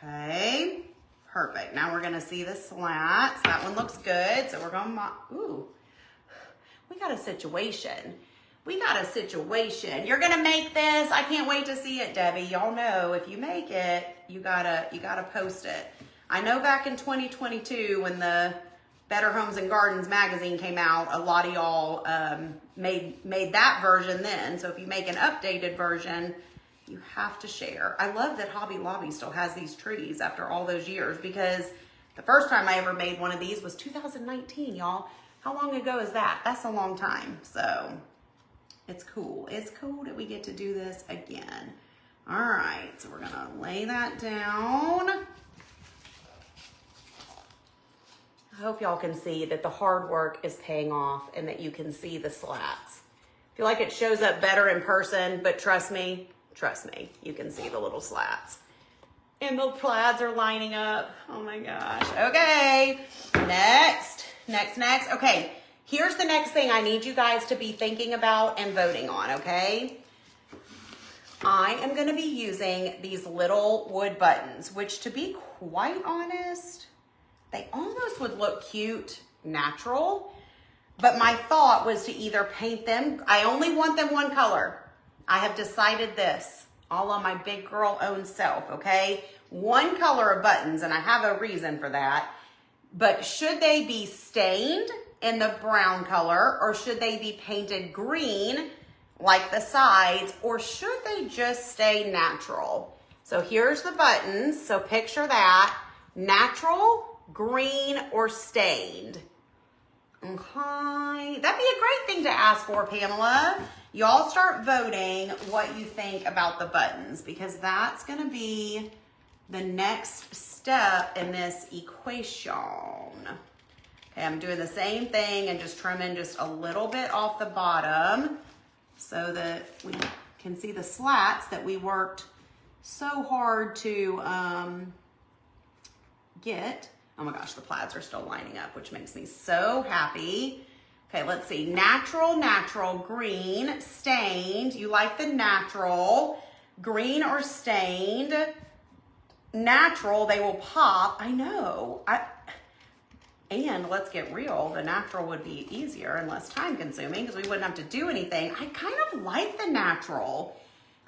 [SPEAKER 1] Okay. Perfect. Now we're gonna see the slats. That one looks good. So we're gonna, ooh, we got a situation. We got a situation. You're gonna make this. I can't wait to see it, Debbie. Y'all know if you make it, you gotta post it. I know back in 2022 when the Better Homes and Gardens magazine came out, a lot of y'all made that version then. So if you make an updated version, you have to share. I love that Hobby Lobby still has these trees after all those years, because the first time I ever made one of these was 2019, y'all. How long ago is that? That's a long time. So it's cool. It's cool that we get to do this again. All right, so we're gonna lay that down. I hope y'all can see that the hard work is paying off and that you can see the slats. I feel like it shows up better in person, but trust me, you can see the little slats. And the plaids are lining up. Oh my gosh. Okay, next. Okay, here's the next thing I need you guys to be thinking about and voting on, okay? I am gonna be using these little wood buttons, which to be quite honest, they almost would look cute, natural, but my thought was to either paint them, I only want them one color. I have decided this, all on my big girl own self, okay? One color of buttons, and I have a reason for that, but should they be stained in the brown color, or should they be painted green like the sides, or should they just stay natural? So here's the buttons, so picture that, natural, green, or stained. Okay, that'd be a great thing to ask for, Pamela. Y'all start voting what you think about the buttons, because that's gonna be the next step in this equation. Okay, I'm doing the same thing and just trimming just a little bit off the bottom so that we can see the slats that we worked so hard to get. Oh my gosh, the plaids are still lining up, which makes me so happy. Okay, let's see. Natural, green, stained. You like the natural, green or stained. Natural, they will pop. I know. And let's get real, the natural would be easier and less time consuming because we wouldn't have to do anything. I kind of like the natural.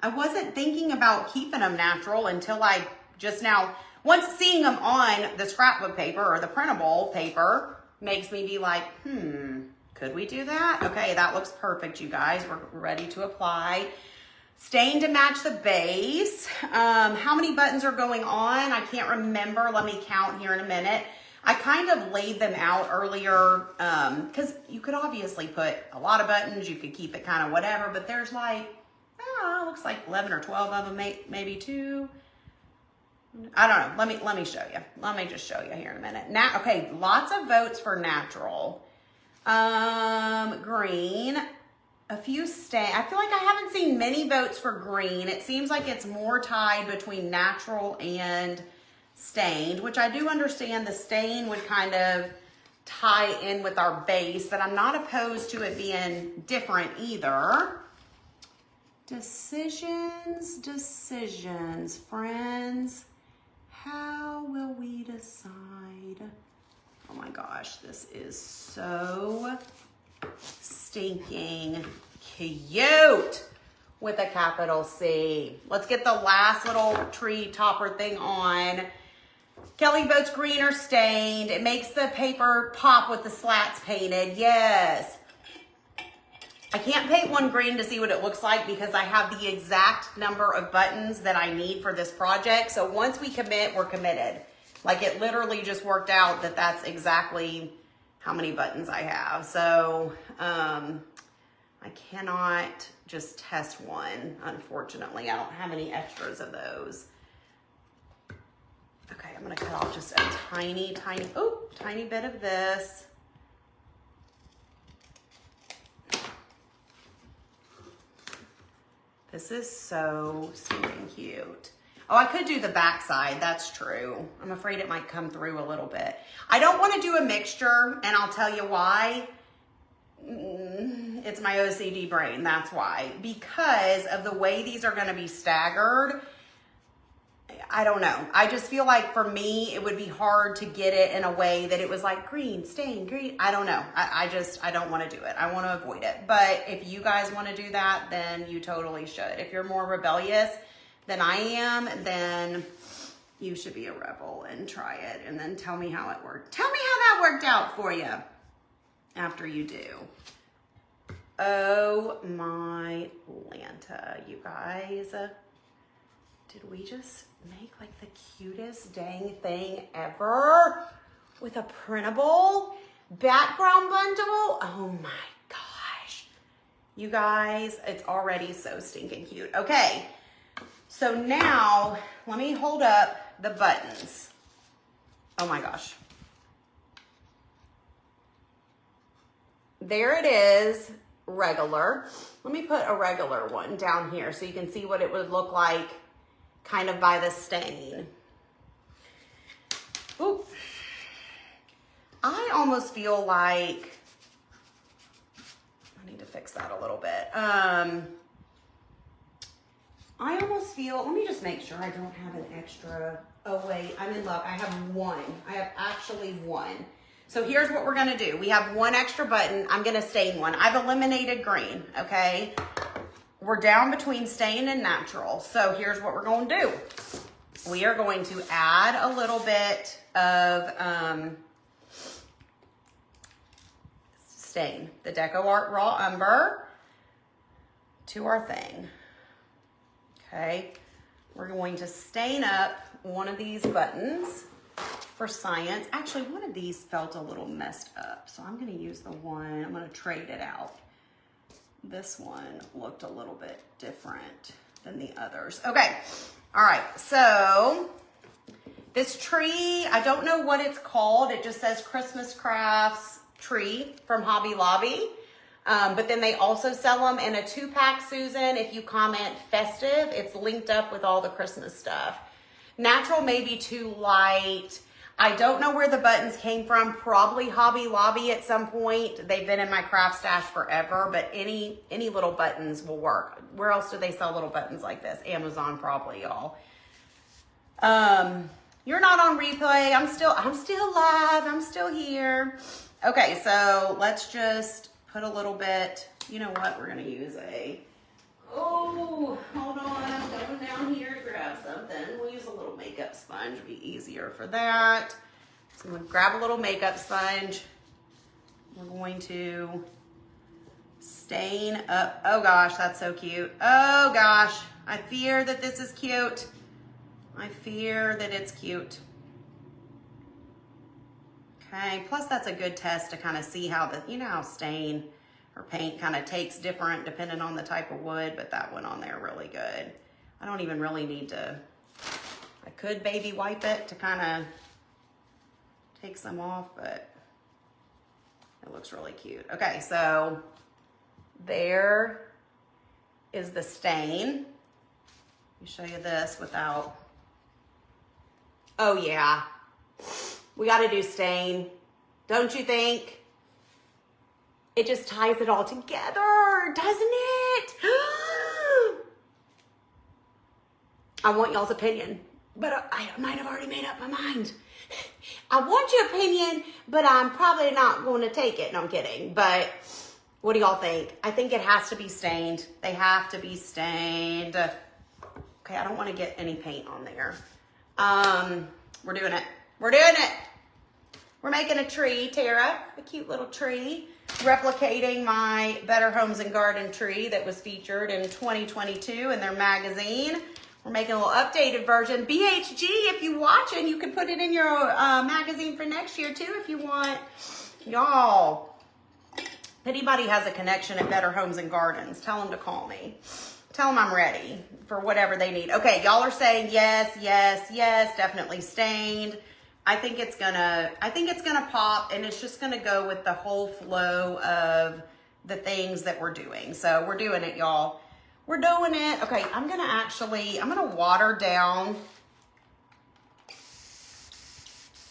[SPEAKER 1] I wasn't thinking about keeping them natural until I just now, once seeing them on the scrapbook paper or the printable paper makes me be like, could we do that? Okay, that looks perfect, you guys. We're ready to apply. Stain to match the base. How many buttons are going on? I can't remember. Let me count here in a minute. I kind of laid them out earlier because you could obviously put a lot of buttons. You could keep it kind of whatever, but there's like, looks like 11 or 12 of them, maybe 2. I don't know. Let me show you. Let me just show you here in a minute. Now, okay, lots of votes for natural. Green. A few stain. I feel like I haven't seen many votes for green. It seems like it's more tied between natural and stained, which I do understand the stain would kind of tie in with our base, but I'm not opposed to it being different either. Decisions, friends. How will we decide? Oh my gosh, this is so stinking cute with a capital C. Let's get the last little tree topper thing on. Kelly votes green or stained. It makes the paper pop with the slats painted. Yes. I can't paint one green to see what it looks like because I have the exact number of buttons that I need for this project. So once we commit, we're committed. Like it literally just worked out that that's exactly how many buttons I have. So I cannot just test one, unfortunately. I don't have any extras of those. Okay, I'm gonna cut off just a tiny bit of this. This is so stinking cute. Oh, I could do the back side, that's true. I'm afraid it might come through a little bit. I don't want to do a mixture, and I'll tell you why. It's my OCD brain, that's why. Because of the way these are gonna be staggered, I don't know. I just feel like for me, it would be hard to get it in a way that it was like green, stain, green. I don't know. I don't want to do it. I want to avoid it. But if you guys want to do that, then you totally should. If you're more rebellious than I am, then you should be a rebel and try it. And then tell me how it worked. Tell me how that worked out for you after you do. Oh my Lanta, you guys. Did we just make like the cutest dang thing ever with a printable background bundle? Oh my gosh. You guys, it's already so stinking cute. Okay, so now let me hold up the buttons. Oh my gosh. There it is, regular. Let me put a regular one down here so you can see what it would look like kind of by the stain. Ooh. I almost feel like, I need to fix that a little bit. I almost feel, let me just make sure I don't have an extra. Oh wait, I'm in luck. I have one. I have actually one. So here's what we're gonna do. We have one extra button. I'm gonna stain one. I've eliminated green, okay? We're down between stain and natural. So here's what we're going to do. We are going to add a little bit of stain, the Deco Art Raw Umber, to our thing. Okay, we're going to stain up one of these buttons for science. Actually, one of these felt a little messed up, so I'm going to use the one, I'm going to trade it out. This one looked a little bit different than the others. Okay, all right, so this tree, I don't know what it's called. It just says Christmas Crafts tree from Hobby Lobby. But then they also sell them in a 2-pack, Susan. If you comment festive, it's linked up with all the Christmas stuff. Natural may be too light. I don't know where the buttons came from. Probably Hobby Lobby at some point. They've been in my craft stash forever, but any little buttons will work. Where else do they sell little buttons like this? Amazon probably, y'all. You're not on replay. I'm still live. I'm still here. Okay, so let's just put a little bit. You know what? We're gonna use hold on. I'm going down here to grab something. We'll use a little makeup sponge. It'll be easier for that. So I'm gonna grab a little makeup sponge. We're going to stain up. Oh gosh, that's so cute. Oh gosh, I fear that this is cute. I fear that it's cute. Okay, plus that's a good test to kind of see how you know how stain or paint kind of takes different depending on the type of wood, but that went on there really good. I don't even really need to, I could baby wipe it to kind of take some off, but it looks really cute. Okay, so there is the stain. Let me show you this without, oh yeah. We got to do stain, don't you think? It just ties it all together, doesn't it? I want y'all's opinion, but I might have already made up my mind. I want your opinion, but I'm probably not going to take it. No, I'm kidding. But what do y'all think? I think it has to be stained. They have to be stained. Okay, I don't want to get any paint on there. We're doing it. We're doing it. We're making a tree, Tara, a cute little tree, replicating my Better Homes and Garden tree that was featured in 2022 in their magazine. We're making a little updated version. BHG, if you watching, you can put it in your magazine for next year too if you want. Y'all, if anybody has a connection at Better Homes and Gardens, tell them to call me. Tell them I'm ready for whatever they need. Okay, y'all are saying yes, yes, yes, definitely stained. I think it's gonna pop, and it's just gonna go with the whole flow of the things that we're doing. So we're doing it, y'all. We're doing it. Okay, I'm gonna water down.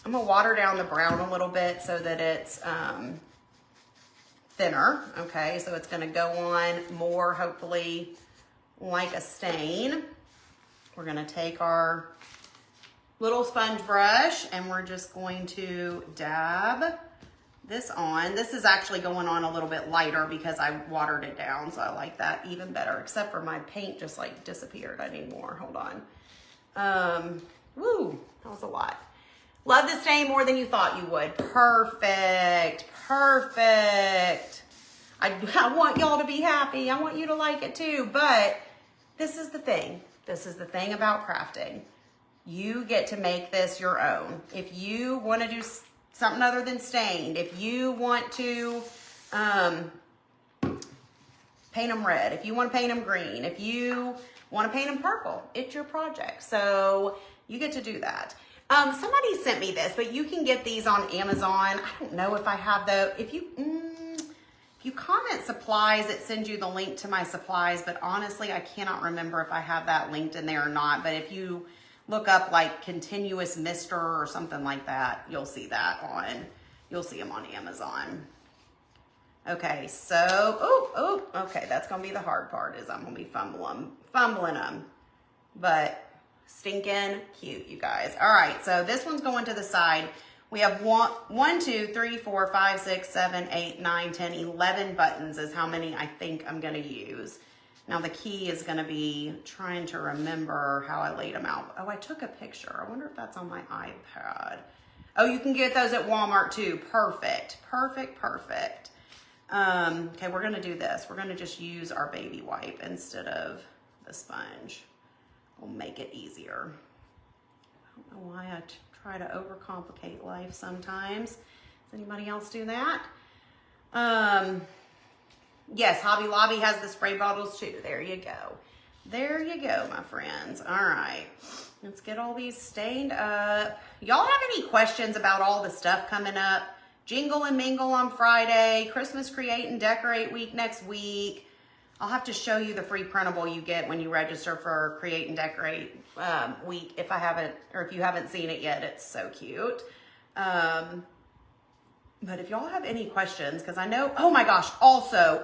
[SPEAKER 1] I'm gonna water down the brown a little bit so that it's thinner. Okay, so it's gonna go on more, hopefully, like a stain. We're gonna take our little sponge brush and we're just going to dab this on. This is actually going on a little bit lighter because I watered it down, so I like that even better, except for my paint just like disappeared. I need more, hold on. Woo, that was a lot. Love the stain more than you thought you would. Perfect, perfect. I want y'all to be happy. I want you to like it too, but this is the thing. This is the thing about crafting. You get to make this your own. If you want to do something other than stained, if you want to paint them red, if you want to paint them green, if you want to paint them purple, it's your project. So you get to do that. Somebody sent me this, but you can get these on Amazon. I don't know if I have if you comment supplies, it sends you the link to my supplies, but honestly, I cannot remember if I have that linked in there or not. But if you look up like continuous mister or something like that, you'll see them on Amazon. Okay, so, okay, that's gonna be the hard part, is I'm gonna be fumbling them, but stinking cute, you guys. All right, so this one's going to the side. We have 1, 2, 3, 4, 5, 6, 7, 8, 9, 10, 11 buttons is how many I think I'm gonna use. Now the key is gonna be trying to remember how I laid them out. Oh, I took a picture. I wonder if that's on my iPad. Oh, you can get those at Walmart too. Perfect, perfect, perfect. Okay, we're gonna do this. We're gonna just use our baby wipe instead of the sponge. We'll make it easier. I don't know why I try to overcomplicate life sometimes. Does anybody else do that? Yes, Hobby Lobby has the spray bottles too. There you go. There you go, my friends. All right, let's get all these stained up. Y'all have any questions about all the stuff coming up? Jingle and Mingle on Friday, Christmas Create and Decorate Week next week. I'll have to show you the free printable you get when you register for Create and Decorate Week if you haven't seen it yet. It's so cute. But if y'all have any questions, because I know, oh my gosh, also,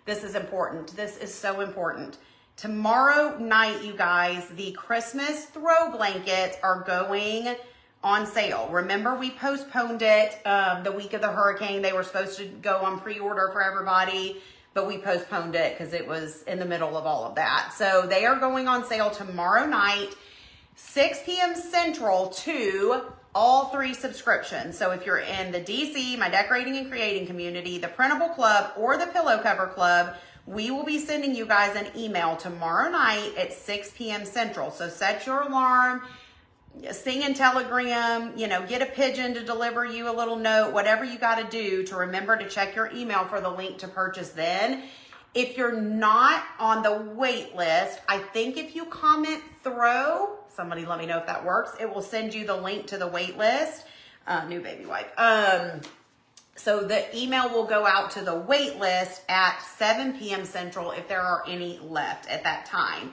[SPEAKER 1] this is important. This is so important. Tomorrow night, you guys, the Christmas throw blankets are going on sale. Remember, we postponed it the week of the hurricane. They were supposed to go on pre-order for everybody, but we postponed it because it was in the middle of all of that. So they are going on sale tomorrow night, 6 p.m. Central to all 3 subscriptions. So if you're in the DC, my Decorating and Creating community, the Printable Club, or the Pillow Cover Club, we will be sending you guys an email tomorrow night at 6 p.m. Central. So set your alarm. sing in Telegram, you know, get a pigeon to deliver you a little note, whatever you got to do to remember to check your email for the link to purchase then. If you're not on the wait list, I think if you comment throw, somebody let me know if that works, it will send you the link to the wait list. New baby wipe. So the email will go out to the wait list at 7 p.m. Central if there are any left at that time.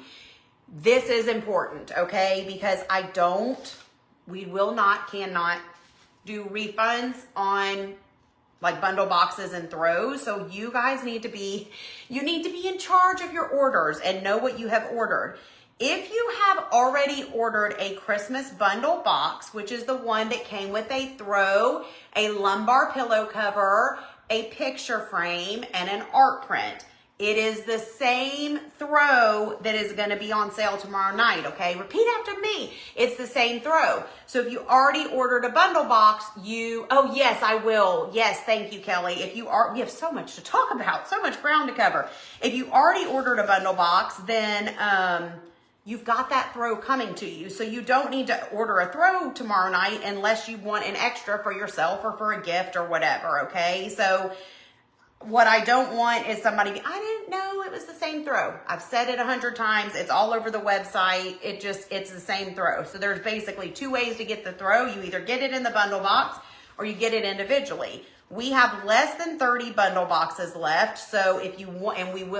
[SPEAKER 1] This is important, okay? Because we will not, cannot do refunds on like bundle boxes and throws. So you guys need to be in charge of your orders and know what you have ordered. If you have already ordered a Christmas bundle box, which is the one that came with a throw, a lumbar pillow cover, a picture frame, and an art print, it is the same throw that is going to be on sale tomorrow night, okay? Repeat after me. It's the same throw. So if you already ordered a bundle box, oh yes, I will. Yes, thank you, Kelly. We have so much to talk about, so much ground to cover. If you already ordered a bundle box, then you've got that throw coming to you. So you don't need to order a throw tomorrow night unless you want an extra for yourself or for a gift or whatever, okay? So what I don't want is somebody, I didn't know it was the same throw. I've said it 100 times. It's all over the website. It's the same throw. So there's basically two ways to get the throw. You either get it in the bundle box or you get it individually. We have less than 30 bundle boxes left. So if you want,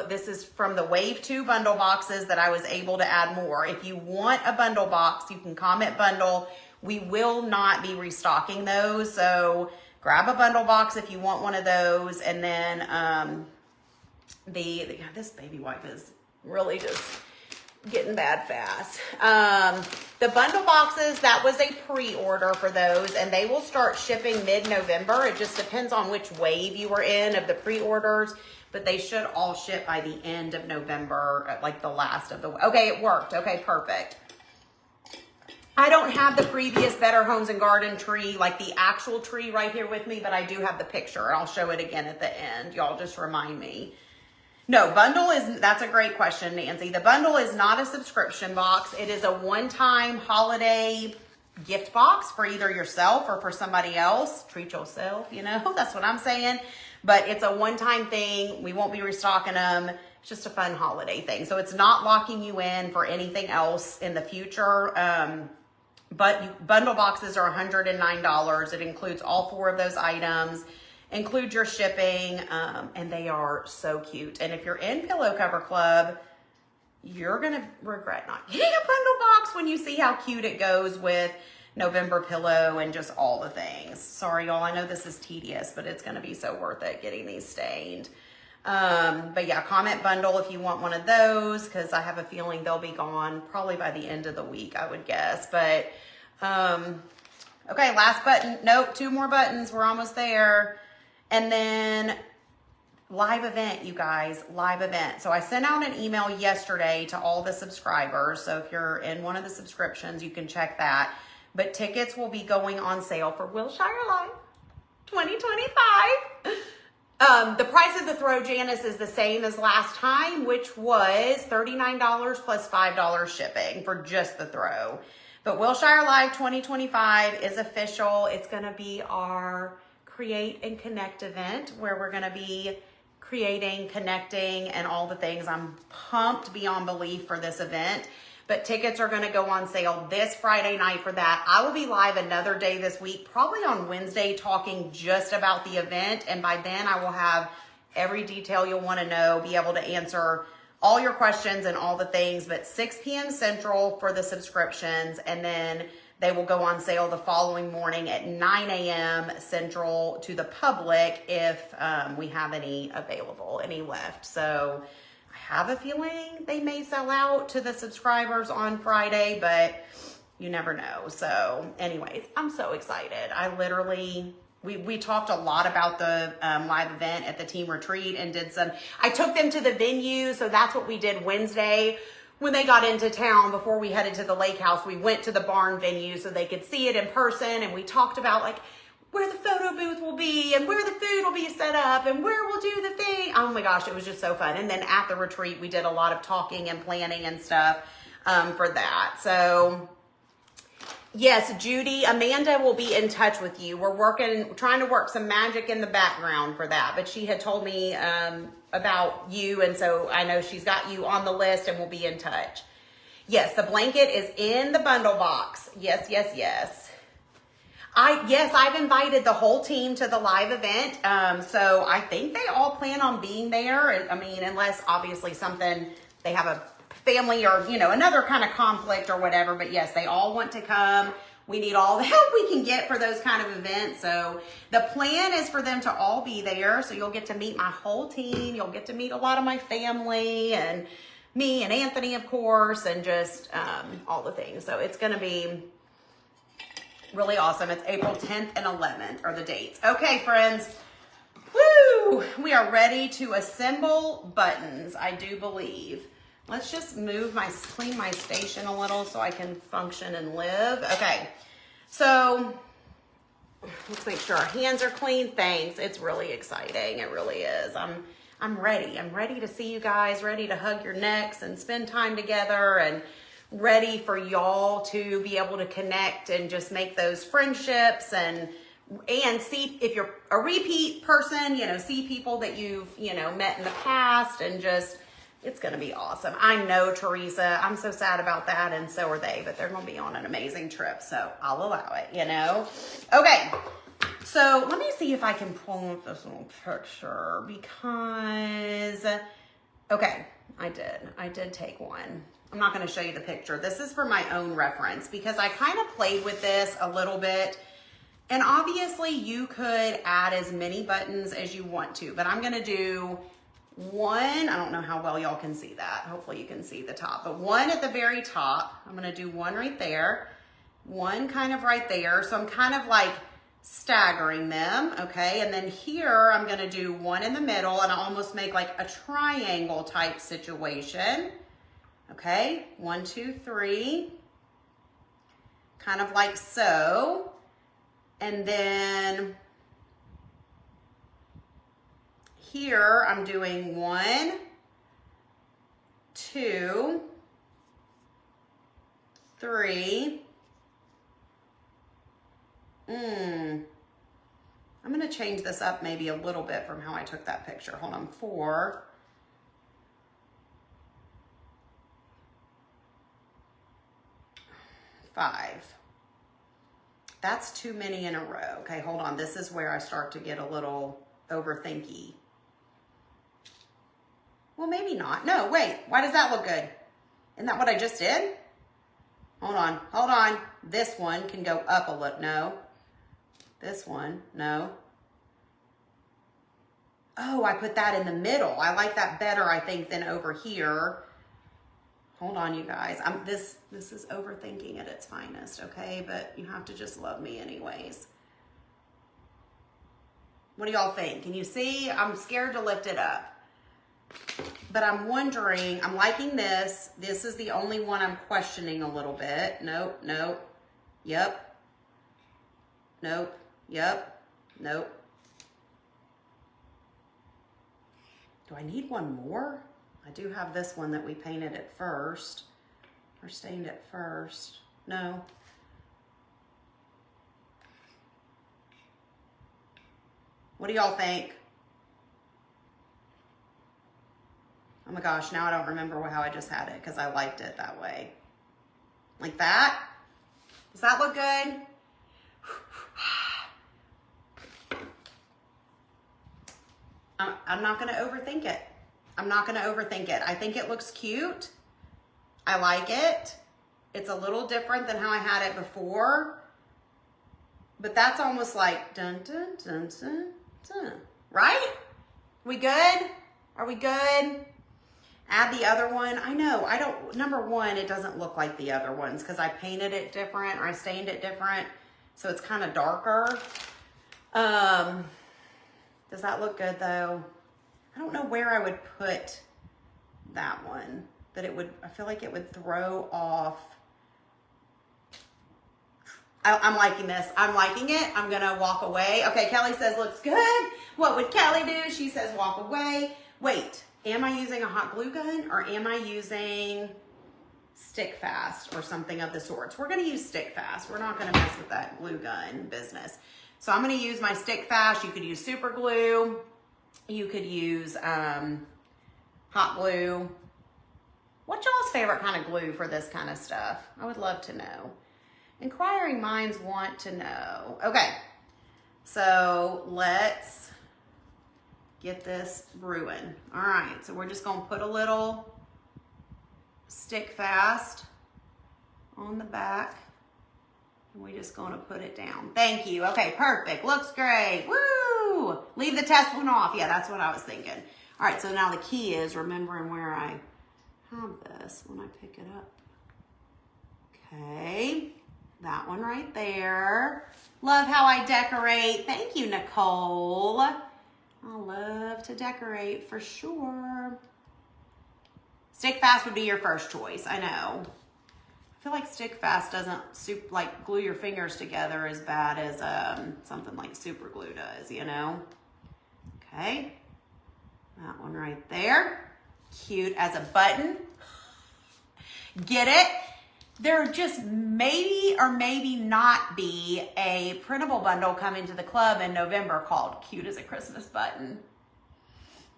[SPEAKER 1] this is from the Wave 2 bundle boxes that I was able to add more. If you want a bundle box, you can comment bundle. We will not be restocking those. So grab a bundle box if you want one of those. And then this baby wipe is really just getting bad fast. The bundle boxes, that was a pre-order for those, and they will start shipping mid-November. It just depends on which wave you were in of the pre-orders, but they should all ship by the end of November, like the last of the, okay, it worked. Okay, perfect. I don't have the previous Better Homes and Garden tree, like the actual tree right here with me, but I do have the picture. I'll show it again at the end. Y'all just remind me. No, that's a great question, Nancy. The bundle is not a subscription box. It is a one-time holiday gift box for either yourself or for somebody else. Treat yourself, you know, that's what I'm saying. But it's a one-time thing. We won't be restocking them. It's just a fun holiday thing. So it's not locking you in for anything else in the future. But bundle boxes are $109. It includes all 4 of those items. Include your shipping, and they are so cute. And if you're in Pillow Cover Club, you're going to regret not getting a bundle box when you see how cute it goes with November Pillow and just all the things. Sorry, y'all. I know this is tedious, but it's going to be so worth it getting these stained. But yeah, comment bundle if you want one of those, because I have a feeling they'll be gone probably by the end of the week, I would guess. But okay, last button. Nope, 2 more buttons. We're almost there. And then live event, you guys, live event. So I sent out an email yesterday to all the subscribers. So if you're in one of the subscriptions, you can check that. But tickets will be going on sale for Wilshire Live 2025. The price of the throw, Janice, is the same as last time, which was $39 plus $5 shipping for just the throw. But Wilshire Live 2025 is official. It's going to be our Create and Connect event where we're going to be creating, connecting, and all the things. I'm pumped beyond belief for this event. But tickets are going to go on sale this Friday night for that. I will be live another day this week, probably on Wednesday, talking just about the event. And by then I will have every detail you'll want to know, be able to answer all your questions and all the things. But 6 p.m. Central for the subscriptions, and then they will go on sale the following morning at 9 a.m. Central to the public if we have any available, any left. So I have a feeling they may sell out to the subscribers on Friday, but you never know. So anyways, I'm so excited. We talked a lot about the live event at the team retreat and I took them to the venue. So that's what we did Wednesday. When they got into town, before we headed to the lake house, we went to the barn venue so they could see it in person. And we talked about like where the photo booth will be and where the food will be set up and where we'll do the thing. Oh my gosh, it was just so fun. And then at the retreat, we did a lot of talking and planning and stuff for that. So Yes, Judy, Amanda will be in touch with you. We're trying to work some magic in the background for that, but she had told me about you, and so I know she's got you on the list and will be in touch. Yes, the blanket is in the bundle box. Yes, yes, yes. I've invited the whole team to the live event, so I think they all plan on being there. I mean, unless obviously they have a family or, another kind of conflict or whatever. But yes, they all want to come. We need all the help we can get for those kind of events. So the plan is for them to all be there. So you'll get to meet my whole team. You'll get to meet a lot of my family and me and Anthony, of course, and just all the things. So it's going to be really awesome. It's April 10th and 11th are the dates. Okay, friends. Woo! We are ready to assemble buttons, I do believe. Let's just clean my station a little so I can function and live. Okay, so let's make sure our hands are clean. Thanks. It's really exciting. It really is. I'm ready. I'm ready to see you guys, ready to hug your necks and spend time together, and ready for y'all to be able to connect and just make those friendships and see if you're a repeat person, see people that you've, met in the past, and just, it's going to be awesome. I know, Teresa, I'm so sad about that, and so are they, but they're going to be on an amazing trip, so I'll allow it, Okay, so let me see if I can pull up this little picture, because, okay, I did take one. I'm not going to show you the picture. This is for my own reference, because I kind of played with this a little bit, and obviously you could add as many buttons as you want to, but I'm going to do one. I don't know how well y'all can see that. Hopefully you can see the top, but one at the very top. I'm going to do one right there, one kind of right there. So I'm kind of like staggering them. Okay. And then here I'm going to do one in the middle, and I'll almost make like a triangle type situation. Okay. 1, 2, 3, kind of like so. And then here I'm doing 1, 2, 3. I'm going to change this up maybe a little bit from how I took that picture. Hold on. 4, 5. That's too many in a row. Okay, hold on. This is where I start to get a little overthinky. Well, maybe not. No, wait. Why does that look good? Isn't that what I just did? Hold on. Hold on. This one can go up a little. No. This one. No. Oh, I put that in the middle. I like that better, I think, than over here. Hold on, you guys. This is overthinking at its finest, okay? But you have to just love me anyways. What do y'all think? Can you see? I'm scared to lift it up. But I'm wondering, I'm liking this. This is the only one I'm questioning a little bit. Nope, nope. Yep. Nope. Yep. Nope. Do I need one more? I do have this one that we painted at first, or stained at first. No. What do y'all think? Oh my gosh, now I don't remember how I just had it because I liked it that way. Like that? Does that look good? I'm not going to overthink it. I'm not going to overthink it. I think it looks cute. I like it. It's a little different than how I had it before. But that's almost like dun dun dun dun dun. Right? We good? Are we good? Add the other one. I know. Number one, it doesn't look like the other ones because I painted it different or I stained it different. So it's kind of darker. Does that look good though? I don't know where I would put that one. I feel like it would throw off. I'm liking this. I'm liking it. I'm going to walk away. Okay, Kelly says looks good. What would Kelly do? She says walk away. Wait, am I using a hot glue gun or am I using Stick Fast or something of the sorts. We're gonna use Stick Fast. We're not gonna mess with that glue gun business. So I'm gonna use my Stick Fast. You could use super glue. You could use hot glue. What's y'all's favorite kind of glue for this kind of stuff? I would love to know. Inquiring minds want to know. Okay, so let's get this brewing. All right, so we're just gonna put a little Stick Fast on the back, and we're just gonna put it down. Thank you. Okay, perfect. Looks great. Woo! Leave the test one off. Yeah, that's what I was thinking. All right, so now the key is remembering where I have this when I pick it up. Okay, that one right there. Love how I decorate. Thank you, Nicole. I love to decorate for sure. Stick Fast would be your first choice, I know. I feel like Stick Fast doesn't glue your fingers together as bad as something like super glue does, you know? Okay, that one right there. Cute as a button. Get it? There just maybe or maybe not be a printable bundle coming to the club in November called Cute as a Christmas Button.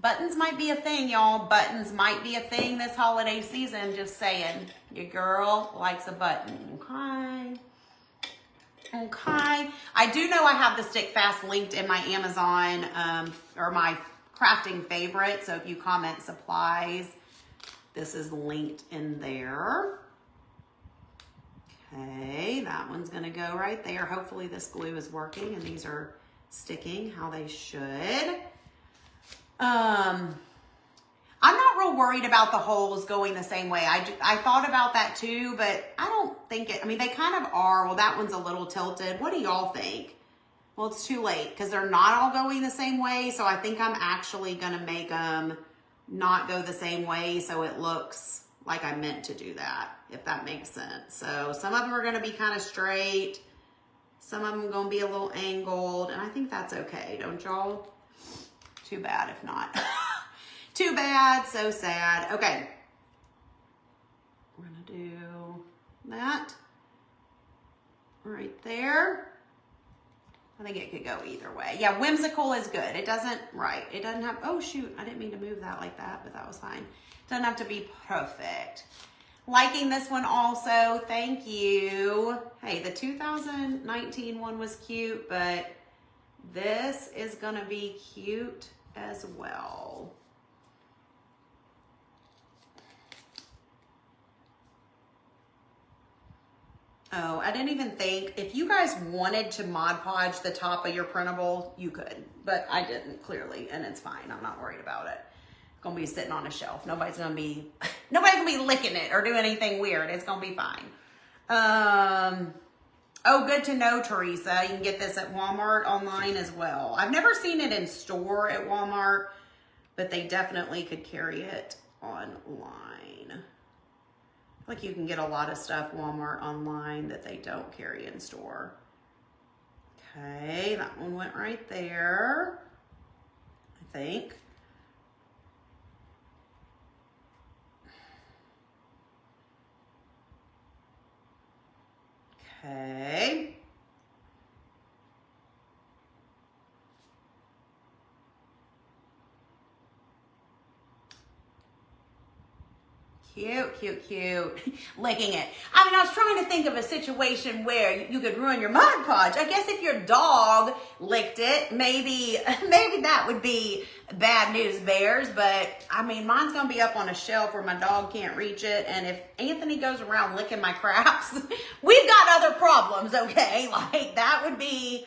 [SPEAKER 1] Buttons might be a thing, y'all. Buttons might be a thing this holiday season. Just saying. Your girl likes a button. Okay. Okay. I do know I have the Stick Fast linked in my Amazon or my crafting favorite. So if you comment supplies, this is linked in there. Okay, that one's gonna go right there. Hopefully this glue is working and these are sticking how they should. I'm not real worried about the holes going the same way. I thought about that too, but I don't think it, I mean, they kind of are. Well, that one's a little tilted. What do y'all think? Well, it's too late because they're not all going the same way. So I think I'm actually going to make them not go the same way so it looks like I meant to do that, if that makes sense. So some of them are going to be kind of straight. Some of them are going to be a little angled, and I think that's okay, don't y'all? Too bad if not. Too bad, so sad. Okay. We're going to do that right there. I think it could go either way. Yeah, whimsical is good. It doesn't, right. It doesn't have, oh shoot, I didn't mean to move that like that, but that was fine. It doesn't have to be perfect. Liking this one also, thank you. Hey, the 2019 one was cute, but this is gonna be cute as well. Oh, I didn't even think, if you guys wanted to Mod Podge the top of your printable, you could, but I didn't clearly, and it's fine. I'm not worried about it. It's gonna be sitting on a shelf. Nobody's gonna be licking it or doing anything weird. It's gonna be fine. Oh, good to know, Teresa. You can get this at Walmart online as well. I've never seen it in store at Walmart, but they definitely could carry it online. Like you can get a lot of stuff Walmart online that they don't carry in store. Okay, that one went right there, I think. Okay. Cute, cute, cute. Licking it. I mean, I was trying to think of a situation where you could ruin your Mod Podge. I guess if your dog licked it, maybe that would be bad news bears. But I mean, mine's gonna be up on a shelf where my dog can't reach it. And if Anthony goes around licking my crafts, we've got other problems, okay? Like that would be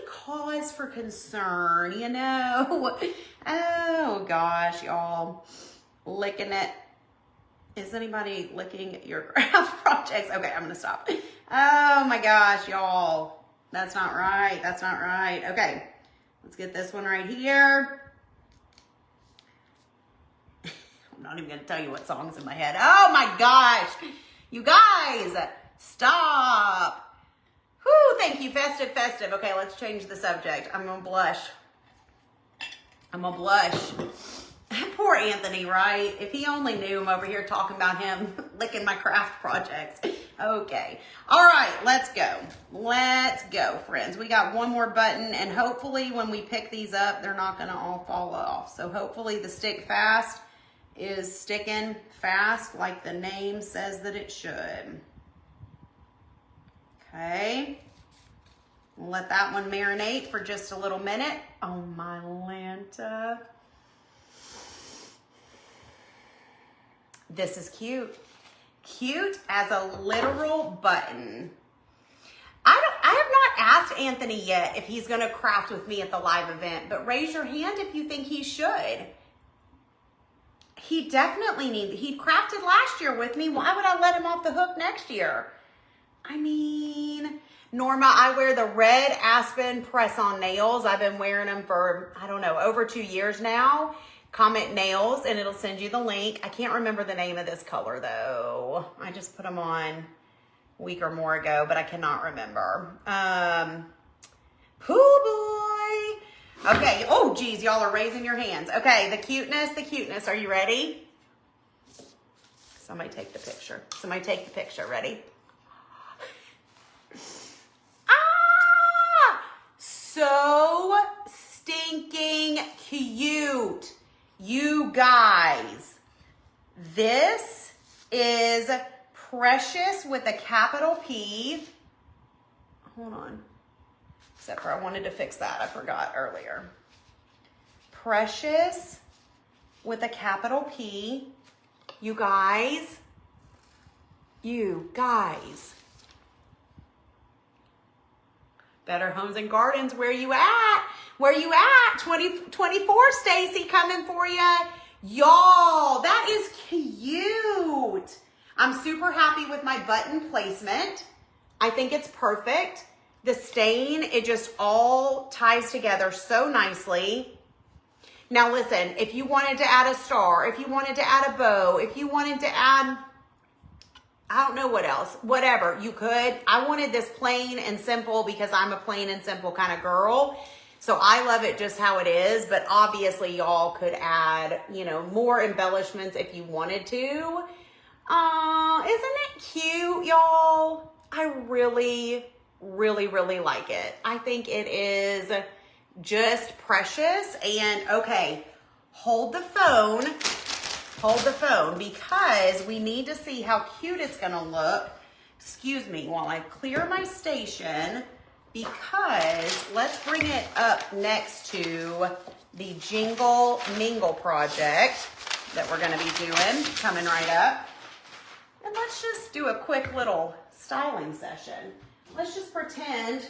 [SPEAKER 1] cause for concern, you know? Oh gosh, y'all. Licking it. Is anybody licking your craft projects? Okay, I'm gonna stop. Oh my gosh, y'all. That's not right. That's not right. Okay, let's get this one right here. I'm not even gonna tell you what song's in my head. Oh my gosh. You guys, stop. Whew, thank you. Festive, festive. Okay, let's change the subject. I'm gonna blush. I'm gonna blush. Poor Poor Anthony, right? If he only knew him over here talking about him licking my craft projects. Okay. All right, let's go. Let's go, friends. We got one more button, and hopefully when we pick these up, they're not going to all fall off. So hopefully the stick fast is sticking fast like the name says that it should. Okay. We'll let that one marinate for just a little minute. Oh, my Lanta. This is cute. Cute as a literal button. I have not asked Anthony yet if he's going to craft with me at the live event, but raise your hand if you think he should. He definitely needs, he crafted last year with me. Why would I let him off the hook next year? I mean, Norma, I wear the red Aspen press-on nails. I've been wearing them for, I don't know, over 2 years now. Comment Nails, and it'll send you the link. I can't remember the name of this color, though. I just put them on a week or more ago, but I cannot remember. Pooh boy. Okay. Oh, geez, y'all are raising your hands. Okay, the cuteness, the cuteness. Are you ready? Somebody take the picture. Somebody take the picture. Ready? So stinking cute. You guys, this is Precious with a capital P. Hold on. Except for I wanted to fix that. I forgot earlier. Precious with a capital P. You guys. Better Homes and Gardens, where you at? Where you at? 2024, Stacy, coming for you. Y'all, that is cute. I'm super happy with my button placement. I think it's perfect. The stain, it just all ties together so nicely. Now listen, if you wanted to add a star, if you wanted to add a bow, if you wanted to add, I don't know what else, whatever, you could. I wanted this plain and simple because I'm a plain and simple kind of girl. So I love it just how it is, but obviously y'all could add, you know, more embellishments if you wanted to. Isn't it cute, y'all? I really, really, really like it. I think it is just precious. And okay, hold the phone because we need to see how cute it's gonna look. Excuse me while I clear my station, because let's bring it up next to the Jingle Mingle project that we're gonna be doing, coming right up. And let's just do a quick little styling session. Let's just pretend,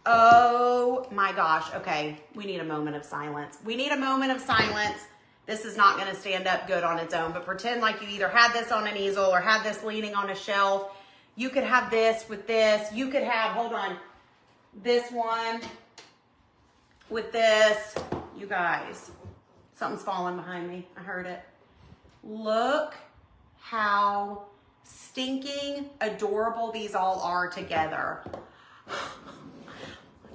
[SPEAKER 1] oh my gosh, okay, we need a moment of silence. We need a moment of silence. This is not gonna stand up good on its own, but pretend like you either had this on an easel or had this leaning on a shelf. You could have this with this. You could have, hold on, this one with this. You guys, something's falling behind me. I heard it. Look how stinking adorable these all are together.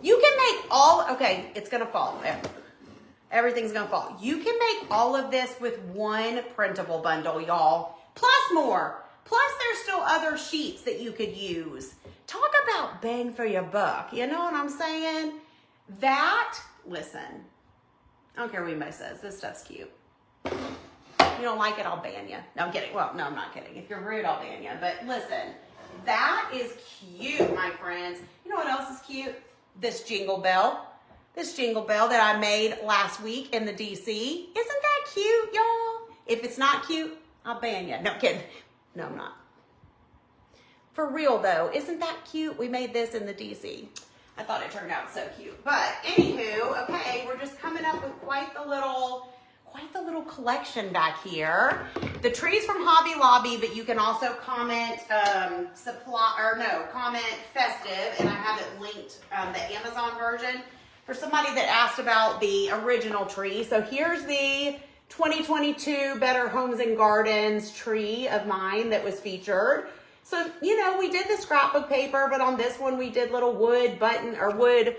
[SPEAKER 1] You can make all, okay, it's gonna fall there. Everything's gonna fall. You can make all of this with one printable bundle, y'all. Plus more. Plus there's still other sheets that you could use. Talk about bang for your buck. You know what I'm saying? That, listen, I don't care what anybody says. This stuff's cute. You don't like it, I'll ban you. No, I'm kidding. Well, no, I'm not kidding. If you're rude, I'll ban you. But listen, that is cute, my friends. You know what else is cute? This jingle bell. This jingle bell that I made last week in the DC. Isn't that cute, y'all? If it's not cute, I'll ban you. No, I'm kidding. No, I'm not. For real, though, isn't that cute? We made this in the DC. I thought it turned out so cute. But anywho, okay, we're just coming up with quite the little collection back here. The tree's from Hobby Lobby, but you can also comment comment festive, and I have it linked, the Amazon version, for somebody that asked about the original tree. So here's the 2022 Better Homes and Gardens tree of mine that was featured. So, you know, we did the scrapbook paper, but on this one we did little wood button, or wood,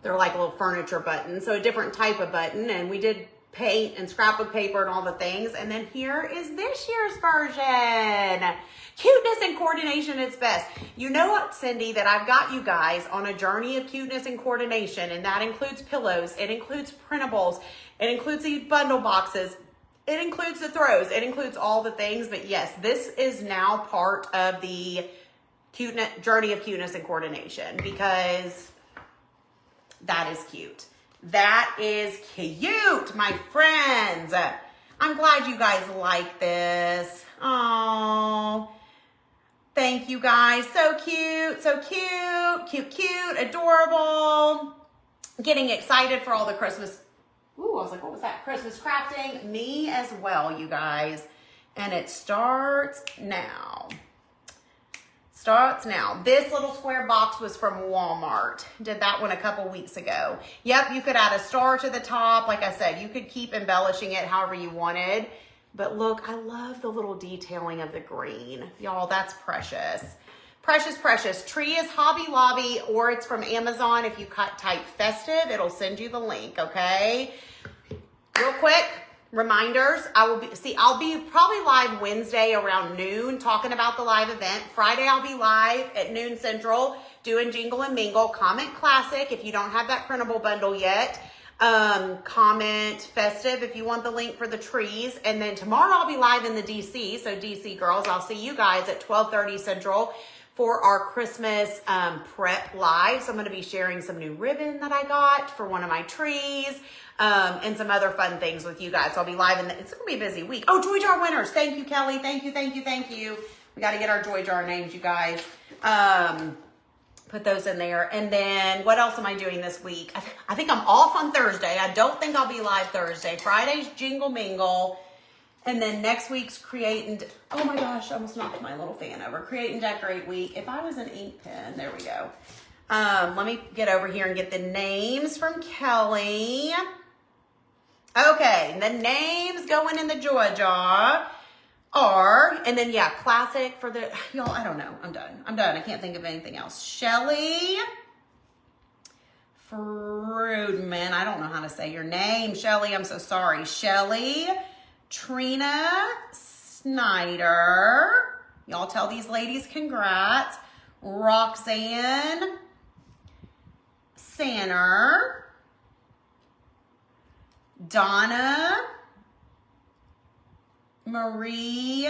[SPEAKER 1] they're like little furniture buttons, so a different type of button, and we did paint and scrapbook paper and all the things. And then here is this year's version. Cuteness and coordination is best. You know what, Cindy, that I've got you guys on a journey of cuteness and coordination, and that includes pillows, it includes printables, it includes these bundle boxes, it includes the throws, it includes all the things. But yes, this is now part of the cuteness journey of cuteness and coordination, because that is cute. That is cute, my friends. I'm glad you guys like this. Oh, thank you guys. So cute, so cute, cute, cute, adorable. Getting excited for all the Christmas. Ooh, I was like, what was that? Christmas crafting. Me as well, you guys. And it starts now. Starts now. This little square box was from Walmart. Did that one a couple weeks ago. Yep, you could add a star to the top. Like I said, you could keep embellishing it however you wanted. But look, I love the little detailing of the green. Y'all, that's precious. Precious, precious. Tree is Hobby Lobby, or it's from Amazon. If you type festive, it'll send you the link, okay? Real quick. Reminders, I'll be probably live Wednesday around noon talking about the live event. Friday, I'll be live at noon Central doing Jingle and Mingle. Comment Classic if you don't have that printable bundle yet. Comment Festive if you want the link for the trees. And then tomorrow I'll be live in the DC. So DC girls, I'll see you guys at 12:30 Central for our Christmas prep live. So I'm going to be sharing some new ribbon that I got for one of my trees. And some other fun things with you guys. So I'll be live it's going to be a busy week. Oh, Joy Jar winners. Thank you, Kelly. Thank you, thank you, thank you. We got to get our Joy Jar names, you guys. Put those in there. And then what else am I doing this week? I think I'm off on Thursday. I don't think I'll be live Thursday. Friday's Jingle Mingle. And then next week's Create and... Oh my gosh, I almost knocked my little fan over. Create and Decorate week. If I was an ink pen, there we go. Let me get over here and get the names from Kelly. Okay, the names going in the Joy Jar are, and then yeah, classic for the, y'all, I don't know, I'm done. I can't think of anything else. Shelly Fruidman, I don't know how to say your name, Shelly, I'm so sorry. Shelly, Trina Snyder, y'all tell these ladies congrats. Roxanne Sanner, Donna Marie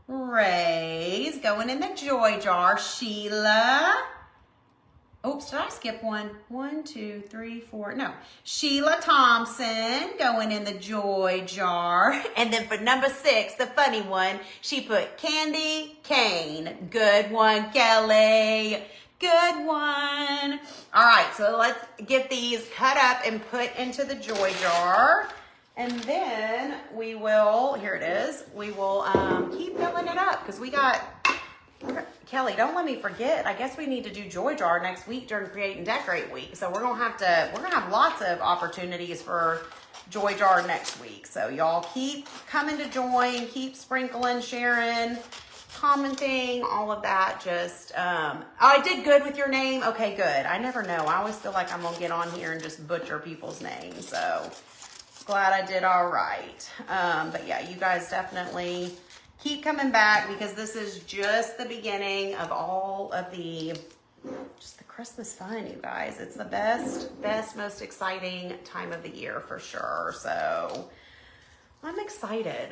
[SPEAKER 1] Ray's going in the Joy Jar. Sheila. Oops, did I skip one? 1, 2, 3, 4. No. Sheila Thompson going in the Joy Jar. And then for number 6, the funny one, she put Candy Cane. Good one, Kelly. Good one. All right, so let's get these cut up and put into the Joy Jar. And then we will, here it is, we will keep filling it up because we got, Kelly, don't let me forget. I guess we need to do Joy Jar next week during Create and Decorate week. So we're going to have lots of opportunities for Joy Jar next week. So y'all keep coming to join, keep sprinkling, sharing, commenting, all of that. Just, I did good with your name. Okay, good. I never know. I always feel like I'm going to get on here and just butcher people's names. So glad I did all right. But yeah, you guys definitely keep coming back because this is just the beginning of all of the Christmas fun, you guys. It's the best, most exciting time of the year for sure. So I'm excited.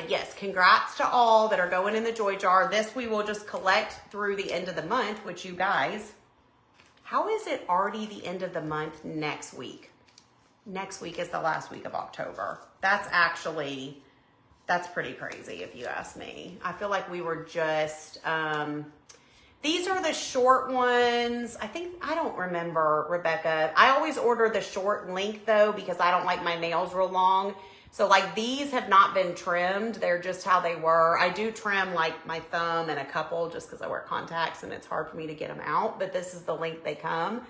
[SPEAKER 1] Yes, congrats to all that are going in the Joy Jar. This we will just collect through the end of the month, which you guys, how is it already the end of the month next week? Next week is the last week of October. That's pretty crazy if you ask me. I feel like we were just, these are the short ones. I don't remember, Rebecca. I always order the short length though, because I don't like my nails real long. So like these have not been trimmed. They're just how they were. I do trim like my thumb and a couple just because I wear contacts and it's hard for me to get them out. But this is the length they come.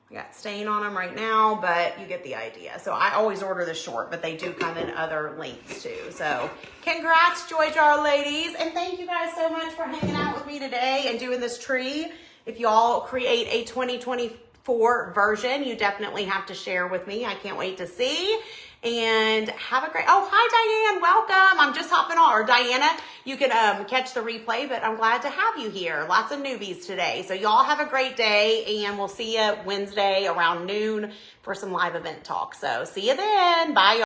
[SPEAKER 1] I got stain on them right now, but you get the idea. So I always order the short, but they do come in other lengths too. So congrats, Joy Jar ladies. And thank you guys so much for hanging out with me today and doing this tree. If y'all create a 2020 4 version, you definitely have to share with me. I can't wait to see. And have a great, oh, hi Diane, welcome. I'm just hopping on, or Diana, you can catch the replay, but I'm glad to have you here. Lots of newbies today. So y'all have a great day, and we'll see you Wednesday around noon for some live event talk. So see you then. Bye, y'all.